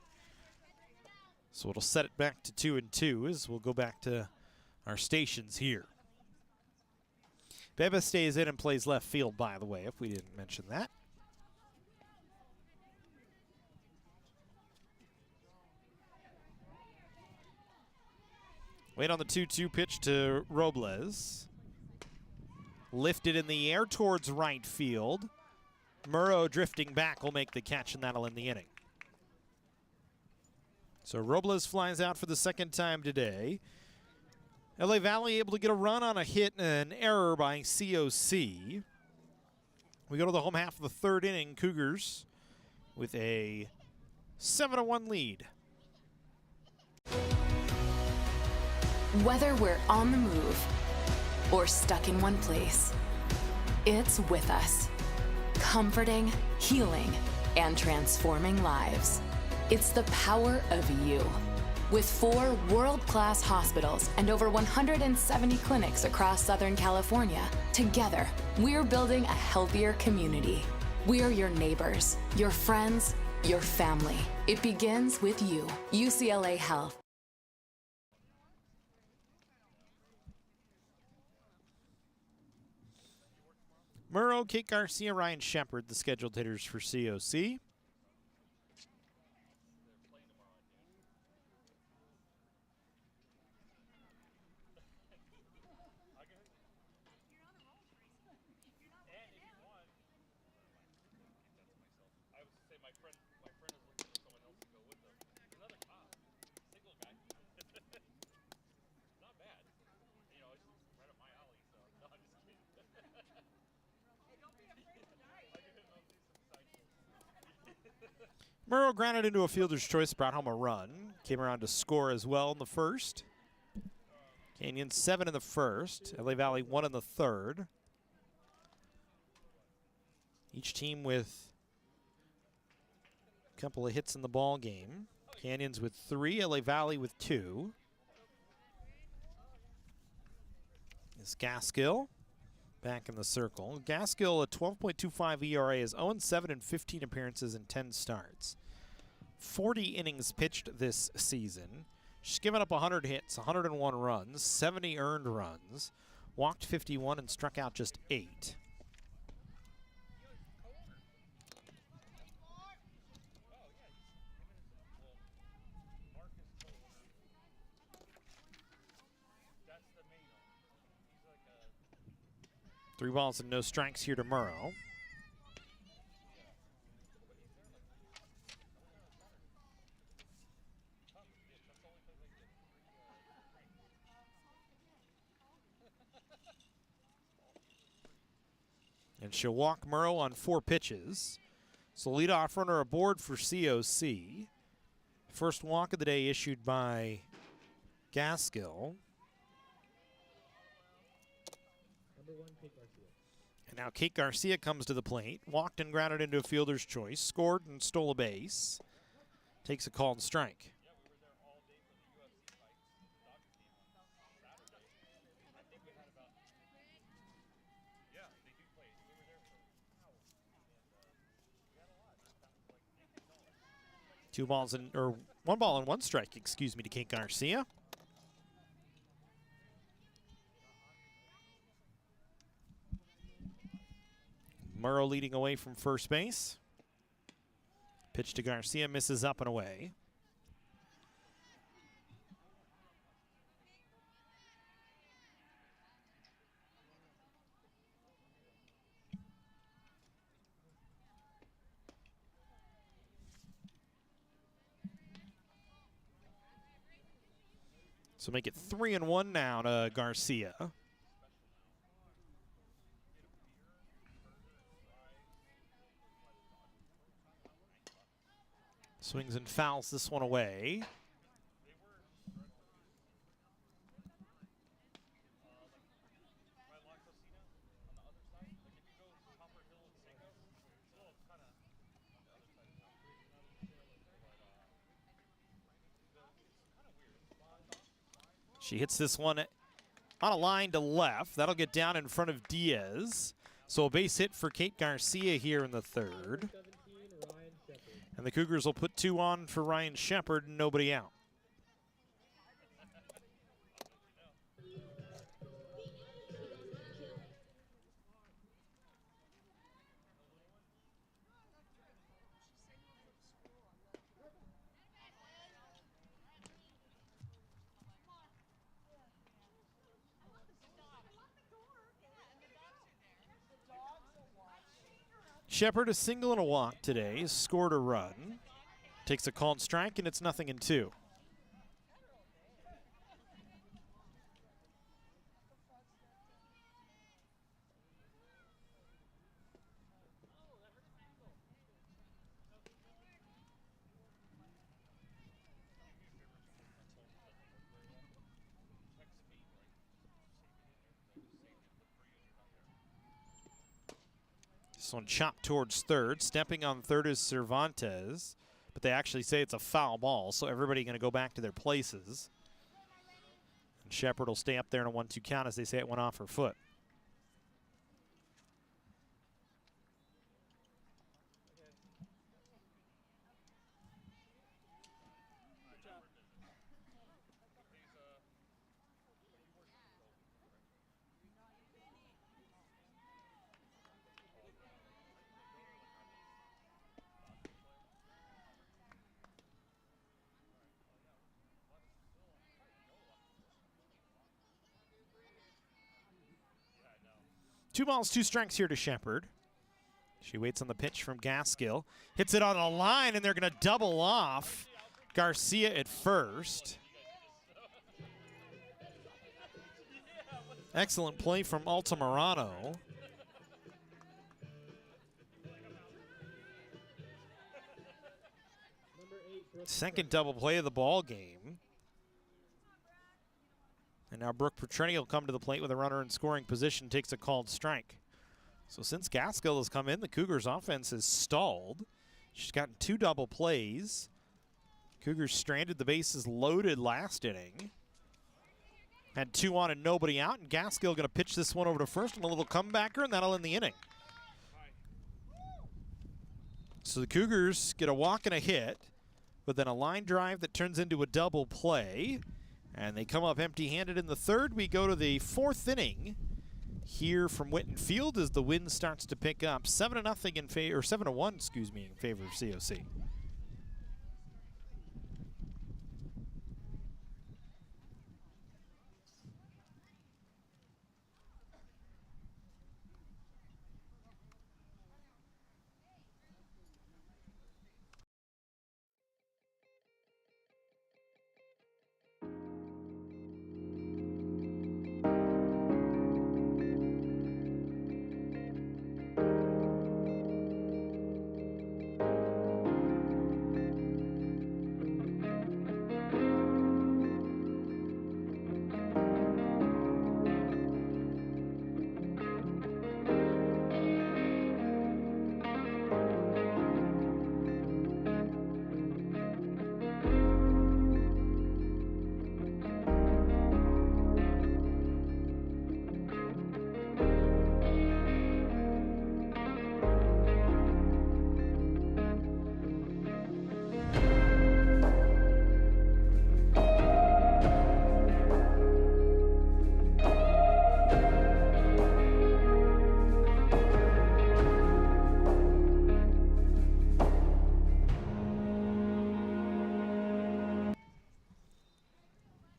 So it'll set it back to 2-2 as we'll go back to our stations here. Beba stays in and plays left field, by the way, if we didn't mention that. Wait on the 2-2 pitch to Robles. Lifted in the air towards right field. Murrow drifting back will make the catch, and that'll end the inning. So Robles flies out for the second time today. LA Valley able to get a run on a hit and an error by COC. We go to the home half of the third inning. Cougars with a 7-1 lead. Whether we're on the move or stuck in one place, it's with us. Comforting, healing, and transforming lives. It's the power of you. With 4 world-class hospitals and over 170 clinics across Southern California, together, we're building a healthier community. We're your neighbors, your friends, your family. It begins with you. UCLA Health. Murrow, Kate Garcia, Ryan Shepard, the scheduled hitters for COC. Murrow grounded into a fielder's choice, brought home a run. Came around to score as well in the first. Canyon 7 in the first. LA Valley 1 in the third. Each team with a couple of hits in the ball game. Canyons with 3, LA Valley with 2. Is Gaskill back in the circle. Gaskill, a 12.25 ERA, is 0-7 in 15 appearances and 10 starts. 40 innings pitched this season. She's given up 100 hits, 101 runs, 70 earned runs, walked 51 and struck out just 8. Three balls and no strikes here to Murrow. And she'll walk Murrow on 4 pitches. So leadoff runner aboard for COC. First walk of the day issued by Gaskill. And now Kate Garcia comes to the plate. Walked and grounded into a fielder's choice. Scored and stole a base. Takes a called strike. One ball and one strike, excuse me, to Kate Garcia. Murrow leading away from first base. Pitch to Garcia, misses up and away. So make it 3-1 now to Garcia. Swings and fouls this one away. She hits this one on a line to left. That'll get down in front of Diaz. So a base hit for Kate Garcia here in the third. 17, Ryan Shepard. And the Cougars will put 2 on for Ryan Shepard and nobody out. Shepard, a single and a walk today, scored a run. Takes a called strike, and it's 0-2. This one chopped towards third. Stepping on third is Cervantes, but they actually say it's a foul ball, so everybody going to go back to their places. And Shepard will stay up there in a 1-2 count as they say it went off her foot. Two balls, 2 strikes here to Shepard. She waits on the pitch from Gaskill. Hits it on the line, and they're going to double off Garcia at first. Excellent play from Altamirano. Second double play of the ball game. And now Brooke Petreni will come to the plate with a runner in scoring position, takes a called strike. So since Gaskill has come in, the Cougars offense has stalled. She's gotten 2 double plays. Cougars stranded the bases loaded last inning. Had 2 on and nobody out, and Gaskill going to pitch this one over to first and a little comebacker, and that'll end the inning. So the Cougars get a walk and a hit, but then a line drive that turns into a double play. And they come up empty-handed in the third. We go to the 4th inning here from Whitten Field as the wind starts to pick up. 7-0 in favor, or 7-1, excuse me, in favor of COC.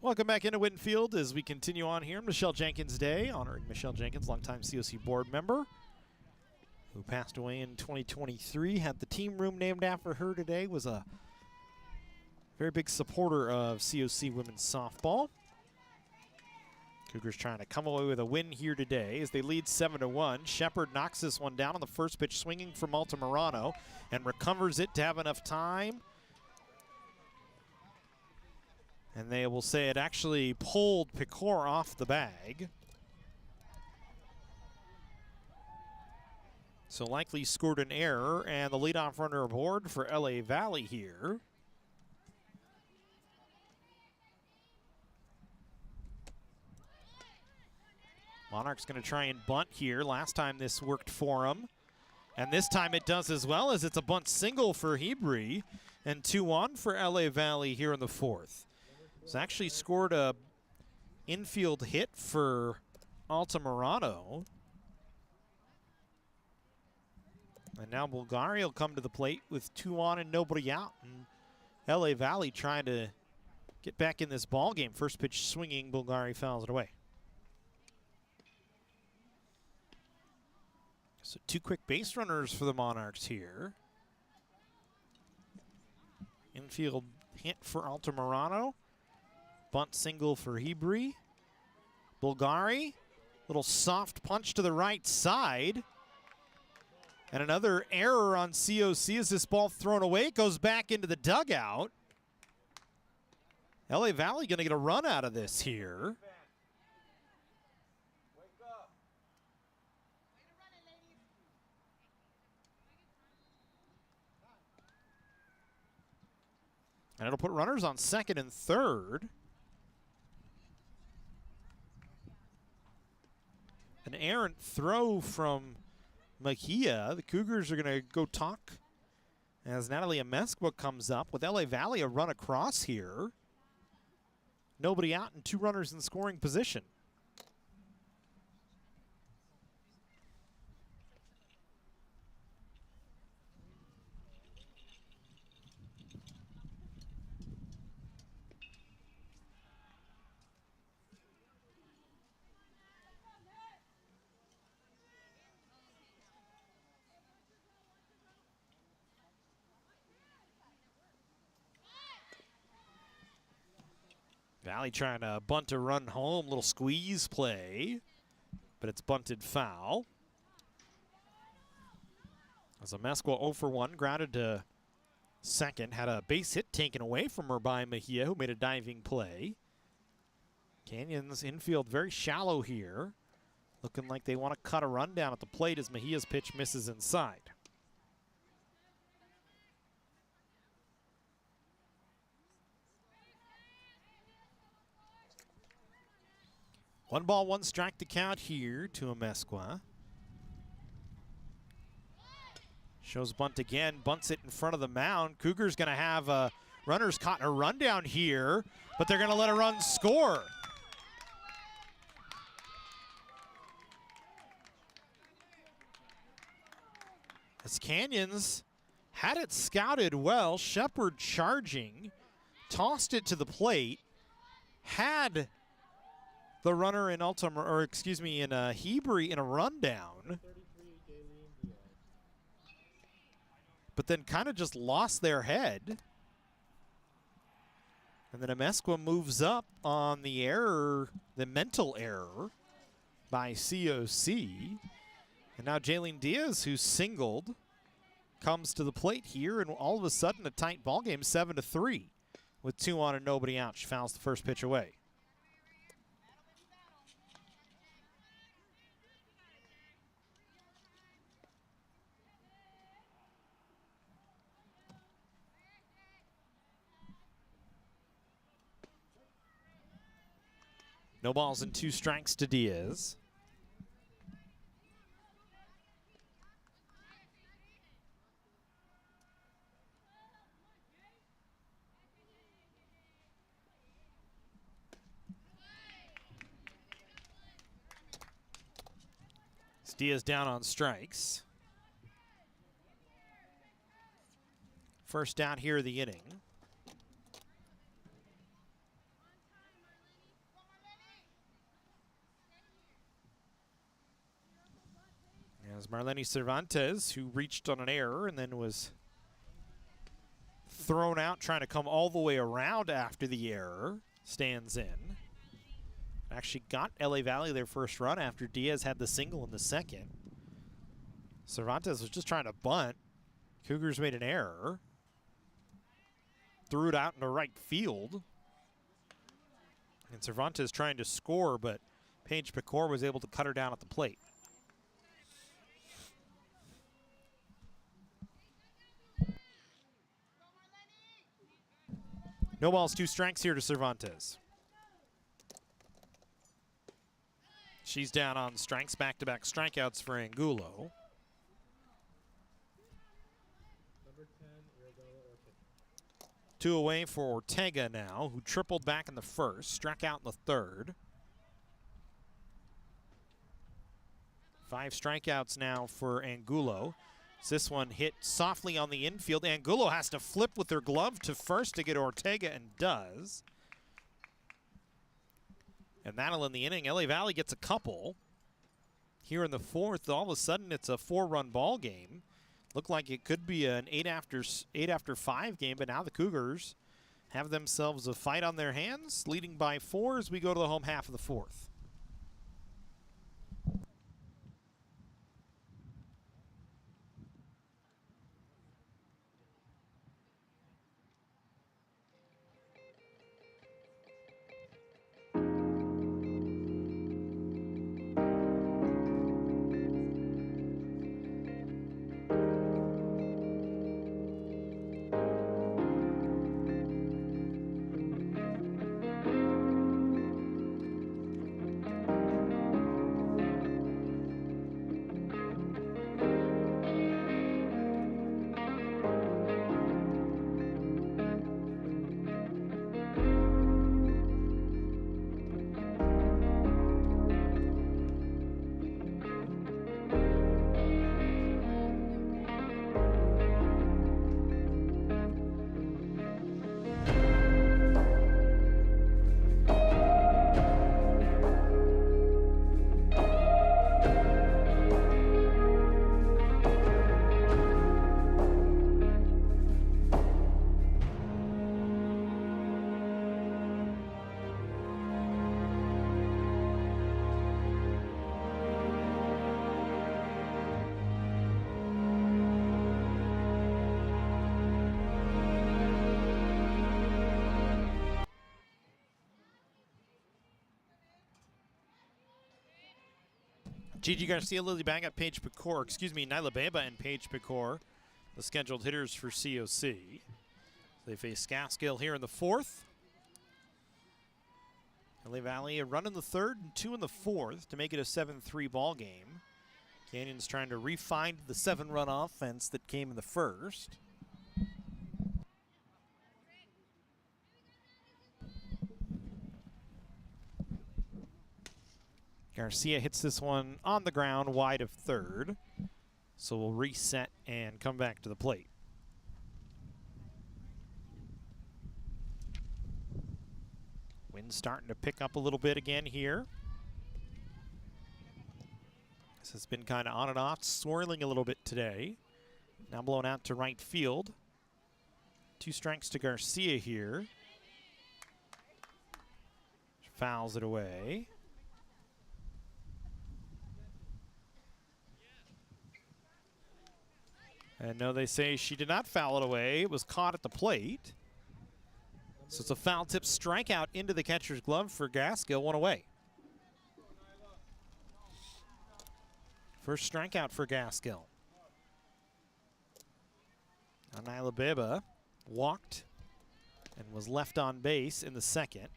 Welcome back into Whitten Field as we continue on here. Michelle Jenkins Day, honoring Michelle Jenkins, longtime COC board member, who passed away in 2023. Had the team room named after her today. Was a very big supporter of COC women's softball. Cougars trying to come away with a win here today as they lead 7-1. Shepard knocks this one down on the first pitch, swinging from Altamirano, and recovers it to have enough time. And they will say it actually pulled Picor off the bag. So likely scored an error, and the leadoff runner aboard for LA Valley here. Monarchs going to try and bunt here. Last time this worked for him. And this time it does as well, as it's a bunt single for Hebrew and 2-1 for LA Valley here in the fourth. He's actually scored a infield hit for Altamirano. And now Bulgari will come to the plate with 2 on and nobody out. And LA Valley trying to get back in this ball game. First pitch swinging, Bulgari fouls it away. So 2 quick base runners for the Monarchs here. Infield hit for Altamirano. Bunt single for Hebrew. Bulgari, little soft punch to the right side. And another error on COC as this ball thrown away. It goes back into the dugout. LA Valley going to get a run out of this here. And it'll put runners on second and third. An errant throw from Mejia. The Cougars are going to go talk as Natalie Amesqua comes up with LA Valley a run across here. Nobody out and 2 runners in scoring position. Valley trying to bunt a run home, little squeeze play, but it's bunted foul. As Amesqua 0 for 1, grounded to second, had a base hit taken away from her by Mejia, who made a diving play. Canyons infield very shallow here, looking like they want to cut a run down at the plate as Mejia's pitch misses inside. One ball, one strike to count here to Amesqua. Shows bunt again, bunts it in front of the mound. Cougars going to have runners caught in a rundown here, but they're going to let a run score. As Canyons had it scouted well, Shepard charging, tossed it to the plate, had the runner in in Hebrew in a rundown, but then kind of just lost their head. And then Amesqua moves up on the error, the mental error by COC. And now Jaylene Diaz, who's singled, comes to the plate here, and all of a sudden a tight ball game, 7-3, with 2 on and nobody out. She fouls the first pitch away. No balls and 2 strikes to Diaz. Diaz down on strikes. First down here of the inning. As Marlene Cervantes, who reached on an error and then was thrown out trying to come all the way around after the error, stands in. Actually got LA Valley their first run after Diaz had the single in the second. Cervantes was just trying to bunt. Cougars made an error. Threw it out into right field. And Cervantes trying to score, but Paige Pecor was able to cut her down at the plate. No balls, 2 strikes here to Cervantes. She's down on strikes, back-to-back strikeouts for Angulo. Number 10, Arabella Ortega. 2 away for Ortega now, who tripled back in the first, struck out in the third. 5 strikeouts now for Angulo. This one hit softly on the infield. Angulo has to flip with her glove to first to get Ortega, and does. And that'll end the inning. LA Valley gets a couple. Here in the fourth, all of a sudden it's a 4-run ball game. Looked like it could be an 8 after 5 game, but now the Cougars have themselves a fight on their hands, leading by 4 as we go to the home half of the fourth. Gigi Garcia, Lily Banga, Paige Pecor, Nyla Beba and Paige Pecor, the scheduled hitters for COC. They face Gaskill here in the fourth. LA Valley a run in the third and 2 in the fourth to make it a 7-3 ball game. Canyon's trying to re-find the 7-run offense that came in the first. Garcia hits this one on the ground wide of third. So we'll reset and come back to the plate. Wind starting to pick up a little bit again here. This has been kind of on and off, swirling a little bit today. Now blown out to right field. 2 strikes to Garcia here. Fouls it away. And no, they say she did not foul it away. It was caught at the plate. So it's a foul tip strikeout into the catcher's glove for Gaskill, 1 away. First strikeout for Gaskill. Nyla Beba walked and was left on base in the second.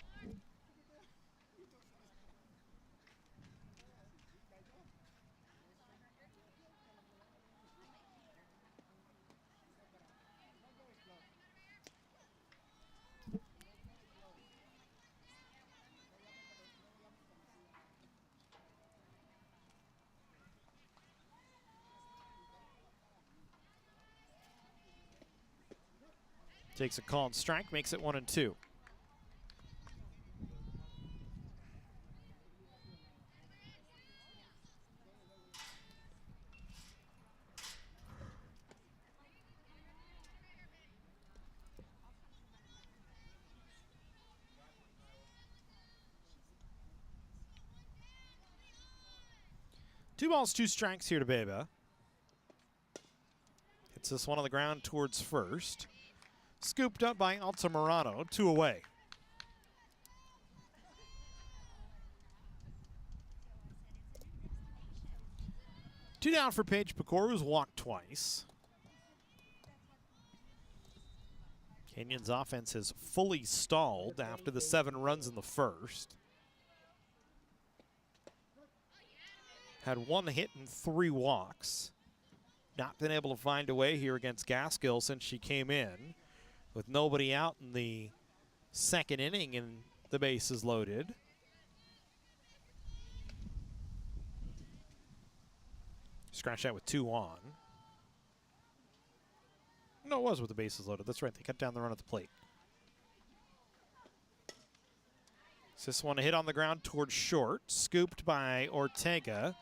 Takes a called strike, makes it 1-2. Two balls, 2 strikes here to Beba. Hits this one on the ground towards first. Scooped up by Altamirano, 2 away. Two down for Paige Pecor, who's walked twice. Canyon's offense has fully stalled after the 7 runs in the first. had 1 hit and 3 walks. Not been able to find a way here against Gaskill since she came in, with nobody out in the second inning and the bases loaded. Scratch that with 2 on. No, it was with the bases loaded. That's right. They cut down the run at the plate. So this one a hit on the ground towards short. Scooped by Ortega.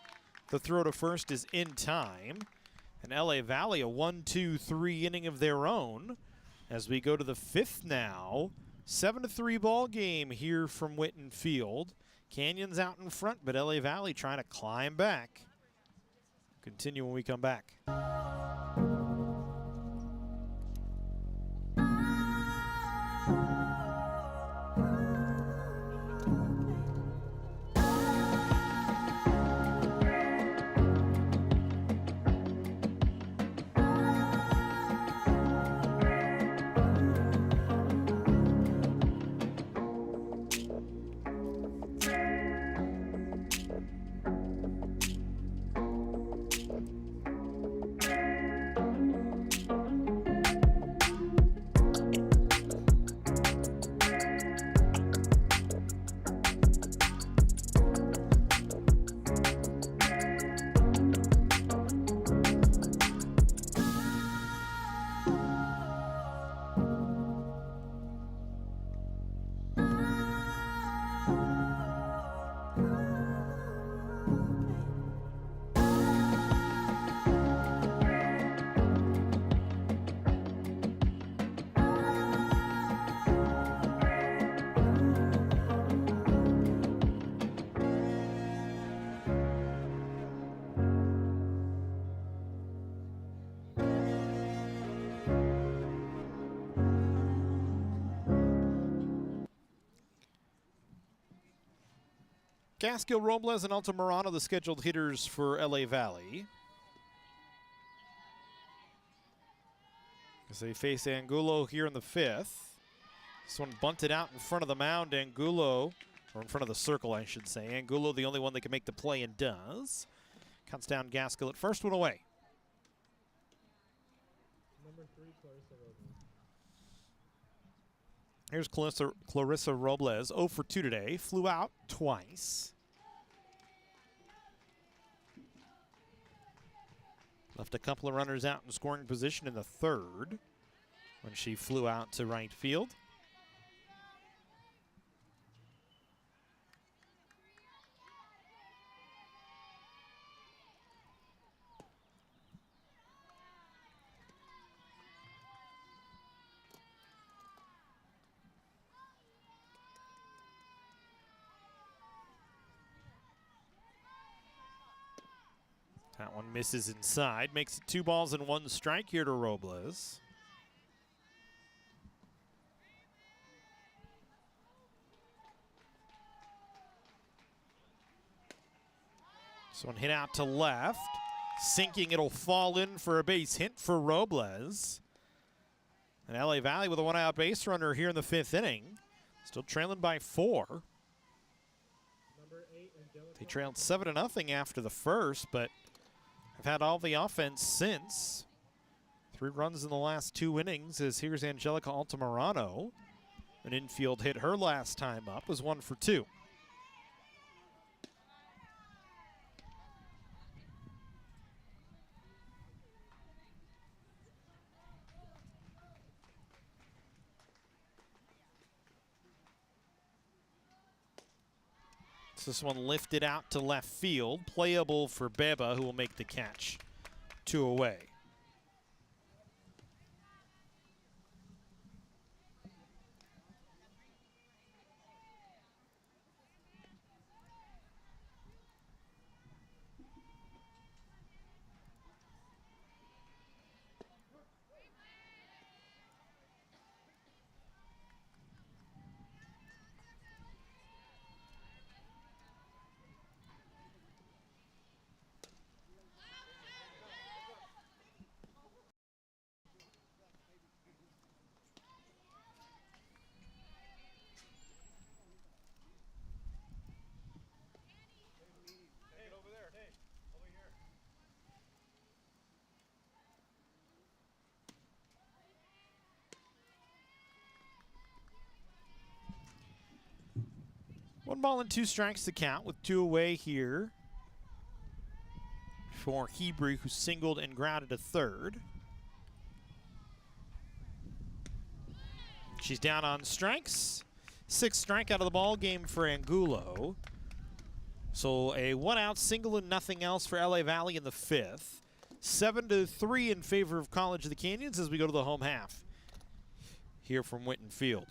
The throw to first is in time. And LA Valley, a 1-2-3 inning of their own. As we go to the 5th now. 7-3 ball game here from Whitten Field. Canyon's out in front, but LA Valley trying to climb back. Continue when we come back. Gaskill, Robles, and Altamirano, the scheduled hitters for LA Valley. As they face Angulo here in the 5th. This one bunted out in front of the mound. Angulo, or in front of the circle, I should say. Angulo, the only one that can make the play, and does. Counts down Gaskill at first, one away. Number 3, Clarissa Robles. Here's Clarissa Robles, 0 for 2 today. Flew out twice. Left a couple of runners out in scoring position in the 3rd when she flew out to right field. That one misses inside, makes it 2 balls and 1 strike here to Robles. This one hit out to left. Sinking, it'll fall in for a base hit for Robles. And LA Valley with a 1-out base runner here in the 5th inning. Still trailing by 4. Number 8, Angelica. They trailed 7-0 after the first, but have had all the offense since. 3 runs in the last 2 innings, as here's Angelica Altamirano. An infield hit her last time up, was 1 for 2. This one lifted out to left field. Playable for Beba, who will make the catch. 2 away. 1 ball and 2 strikes to count with 2 away here for Hebrew, who singled and grounded a third. She's down on strikes. 6th strikeout of the ball game for Angulo. So a 1-out single and nothing else for LA Valley in the 5th. 7-3 in favor of College of the Canyons as we go to the home half here from Whitten Field.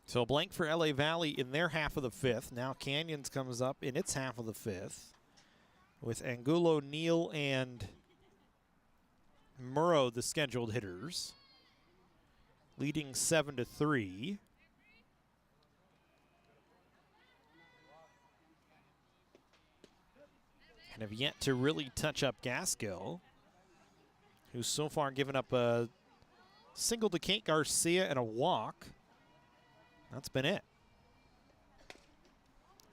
So a blank for LA Valley in their half of the 5th. Now Canyons comes up in its half of the 5th with Angulo, Neal, and Murrow, the scheduled hitters, leading 7-3. And have yet to really touch up Gaskill, who's so far given up a single to Kate Garcia and a walk. That's been it.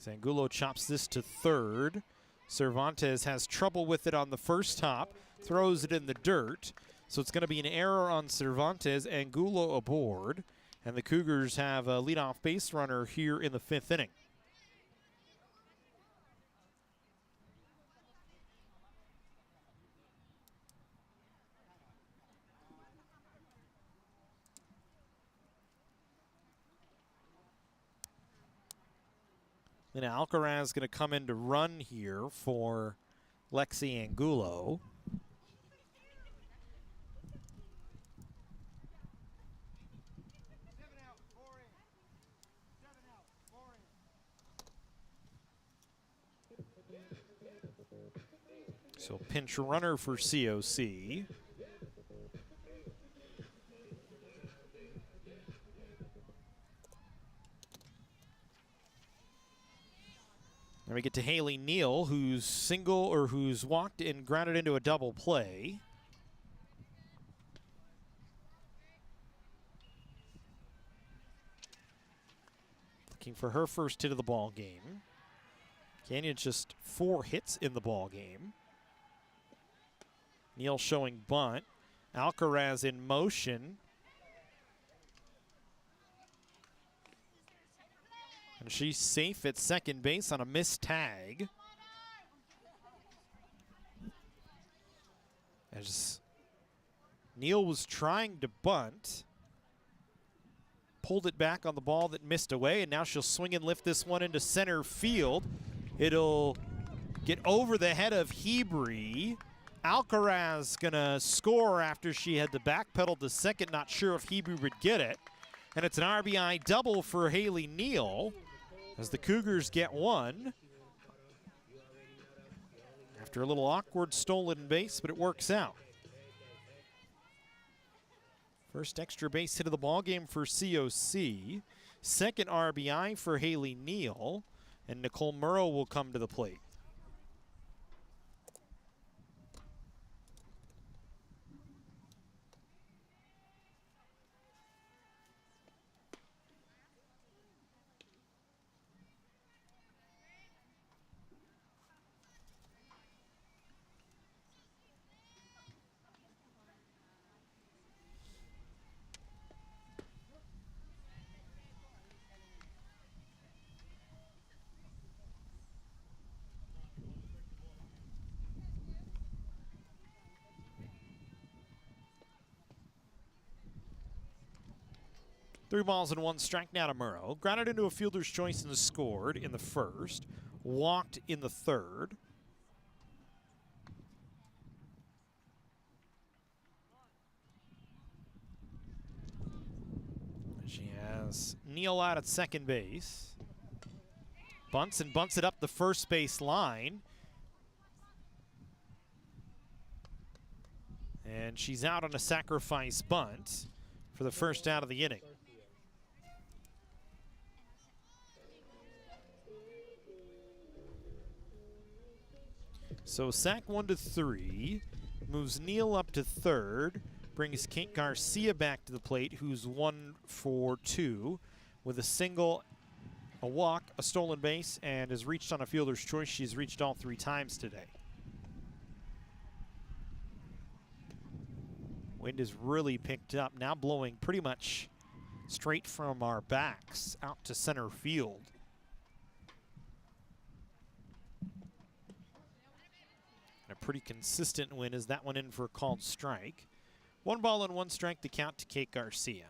Angulo chops this to third. Cervantes has trouble with it on the first hop, throws it in the dirt. So it's going to be an error on Cervantes. Angulo aboard. And the Cougars have a leadoff base runner here in the 5th inning. Then Alcaraz is going to come in to run here for Lexi Angulo. So pinch runner for COC. Then we get to Haley Neal, who's who's walked and grounded into a double play. Looking for her first hit of the ball game. Canyons just 4 hits in the ball game. Neal showing bunt. Alcaraz in motion. And she's safe at second base on a missed tag. As Neal was trying to bunt, pulled it back on the ball that missed away, and now she'll swing and lift this one into center field. It'll get over the head of Hebrew. Alcaraz gonna score after she had to backpedal to second, not sure if Hebrew would get it. And it's an RBI double for Haley Neal as the Cougars get one. After a little awkward stolen base, but it works out. First extra base hit of the ball game for COC. Second RBI for Haley Neal, and Nicole Murrow will come to the plate. 3 balls and 1 strike now to Murrow. Grounded into a fielder's choice and scored in the first. Walked in the third. She has Neal out at second base. Bunts and bunts it up the first base line. And she's out on a sacrifice bunt for the first out of the inning. So sack 1 to 3, moves Neal up to third, brings Kate Garcia back to the plate, who's 1 for 2 with a single, a walk, a stolen base, and has reached on a fielder's choice. She's reached all 3 times today. Wind has really picked up, now blowing pretty much straight from our backs out to center field. And a pretty consistent win as that one in for a called strike. 1 ball and 1 strike to count to Kate Garcia.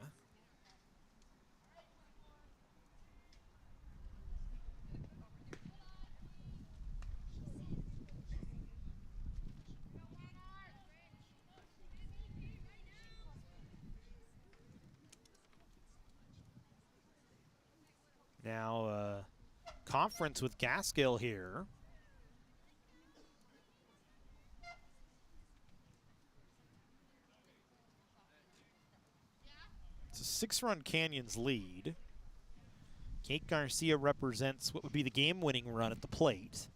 Now, conference with Gaskill here. It's a 6-run Canyons lead. Kate Garcia represents what would be the game-winning run at the plate.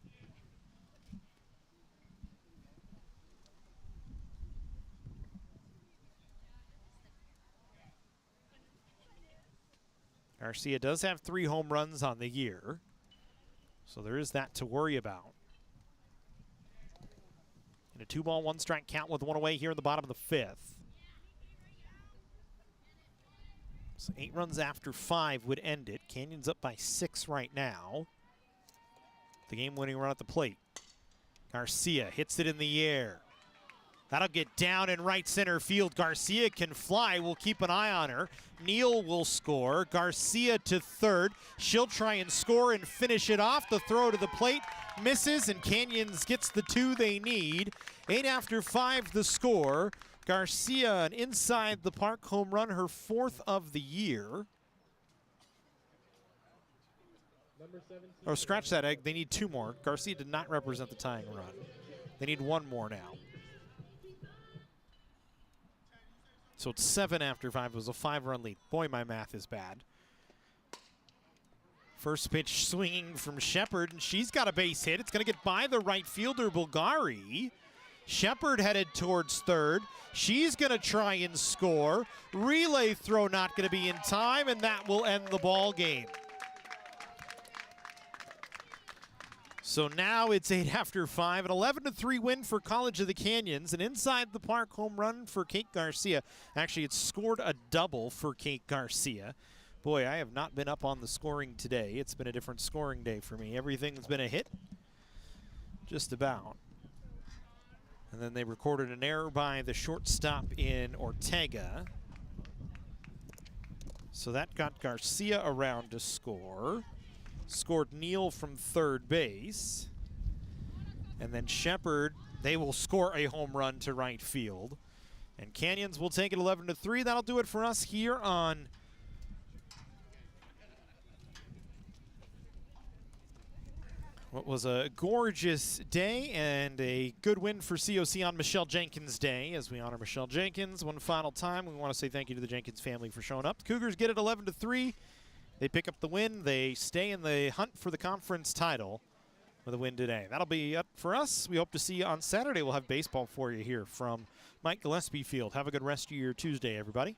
Garcia does have 3 home runs on the year, so there is that to worry about. And a 2 ball, 1 strike count with 1 away here in the bottom of the 5th. So 8 runs after 5 would end it. Canyons up by 6 right now. The game-winning run at the plate. Garcia hits it in the air. That'll get down in right center field. Garcia can fly. We'll keep an eye on her. Neal will score. Garcia to third. She'll try and score and finish it off. The throw to the plate misses, and Canyons gets the 2 they need. 8 after 5 the score. Garcia, an inside the park home run, her 4th of the year. Oh, scratch that egg. They need 2 more. Garcia did not represent the tying run. They need 1 more now. So it's 7 after 5. It was a 5-run lead. Boy, my math is bad. First pitch swinging from Shepard, and she's got a base hit. It's going to get by the right fielder, Bulgari. Shepard headed towards third. She's going to try and score. Relay throw not going to be in time, and that will end the ball game. So now it's 8 after 5, an 11-3 win for College of the Canyons, an inside the park home run for Kate Garcia. Actually, it's scored a double for Kate Garcia. Boy, I have not been up on the scoring today. It's been a different scoring day for me. Everything's been a hit, just about. And then they recorded an error by the shortstop in Ortega. So that got Garcia around to score. Scored Neal from third base. And then Shepard, they will score a home run to right field. And Canyons will take it 11-3. That'll do it for us here on what was a gorgeous day and a good win for COC on Michelle Jenkins Day. As we honor Michelle Jenkins one final time, we want to say thank you to the Jenkins family for showing up. The Cougars get it 11-3. They pick up the win. They stay in the hunt for the conference title with a win today. That'll be it for us. We hope to see you on Saturday. We'll have baseball for you here from Mike Gillespie Field. Have a good rest of your Tuesday, everybody.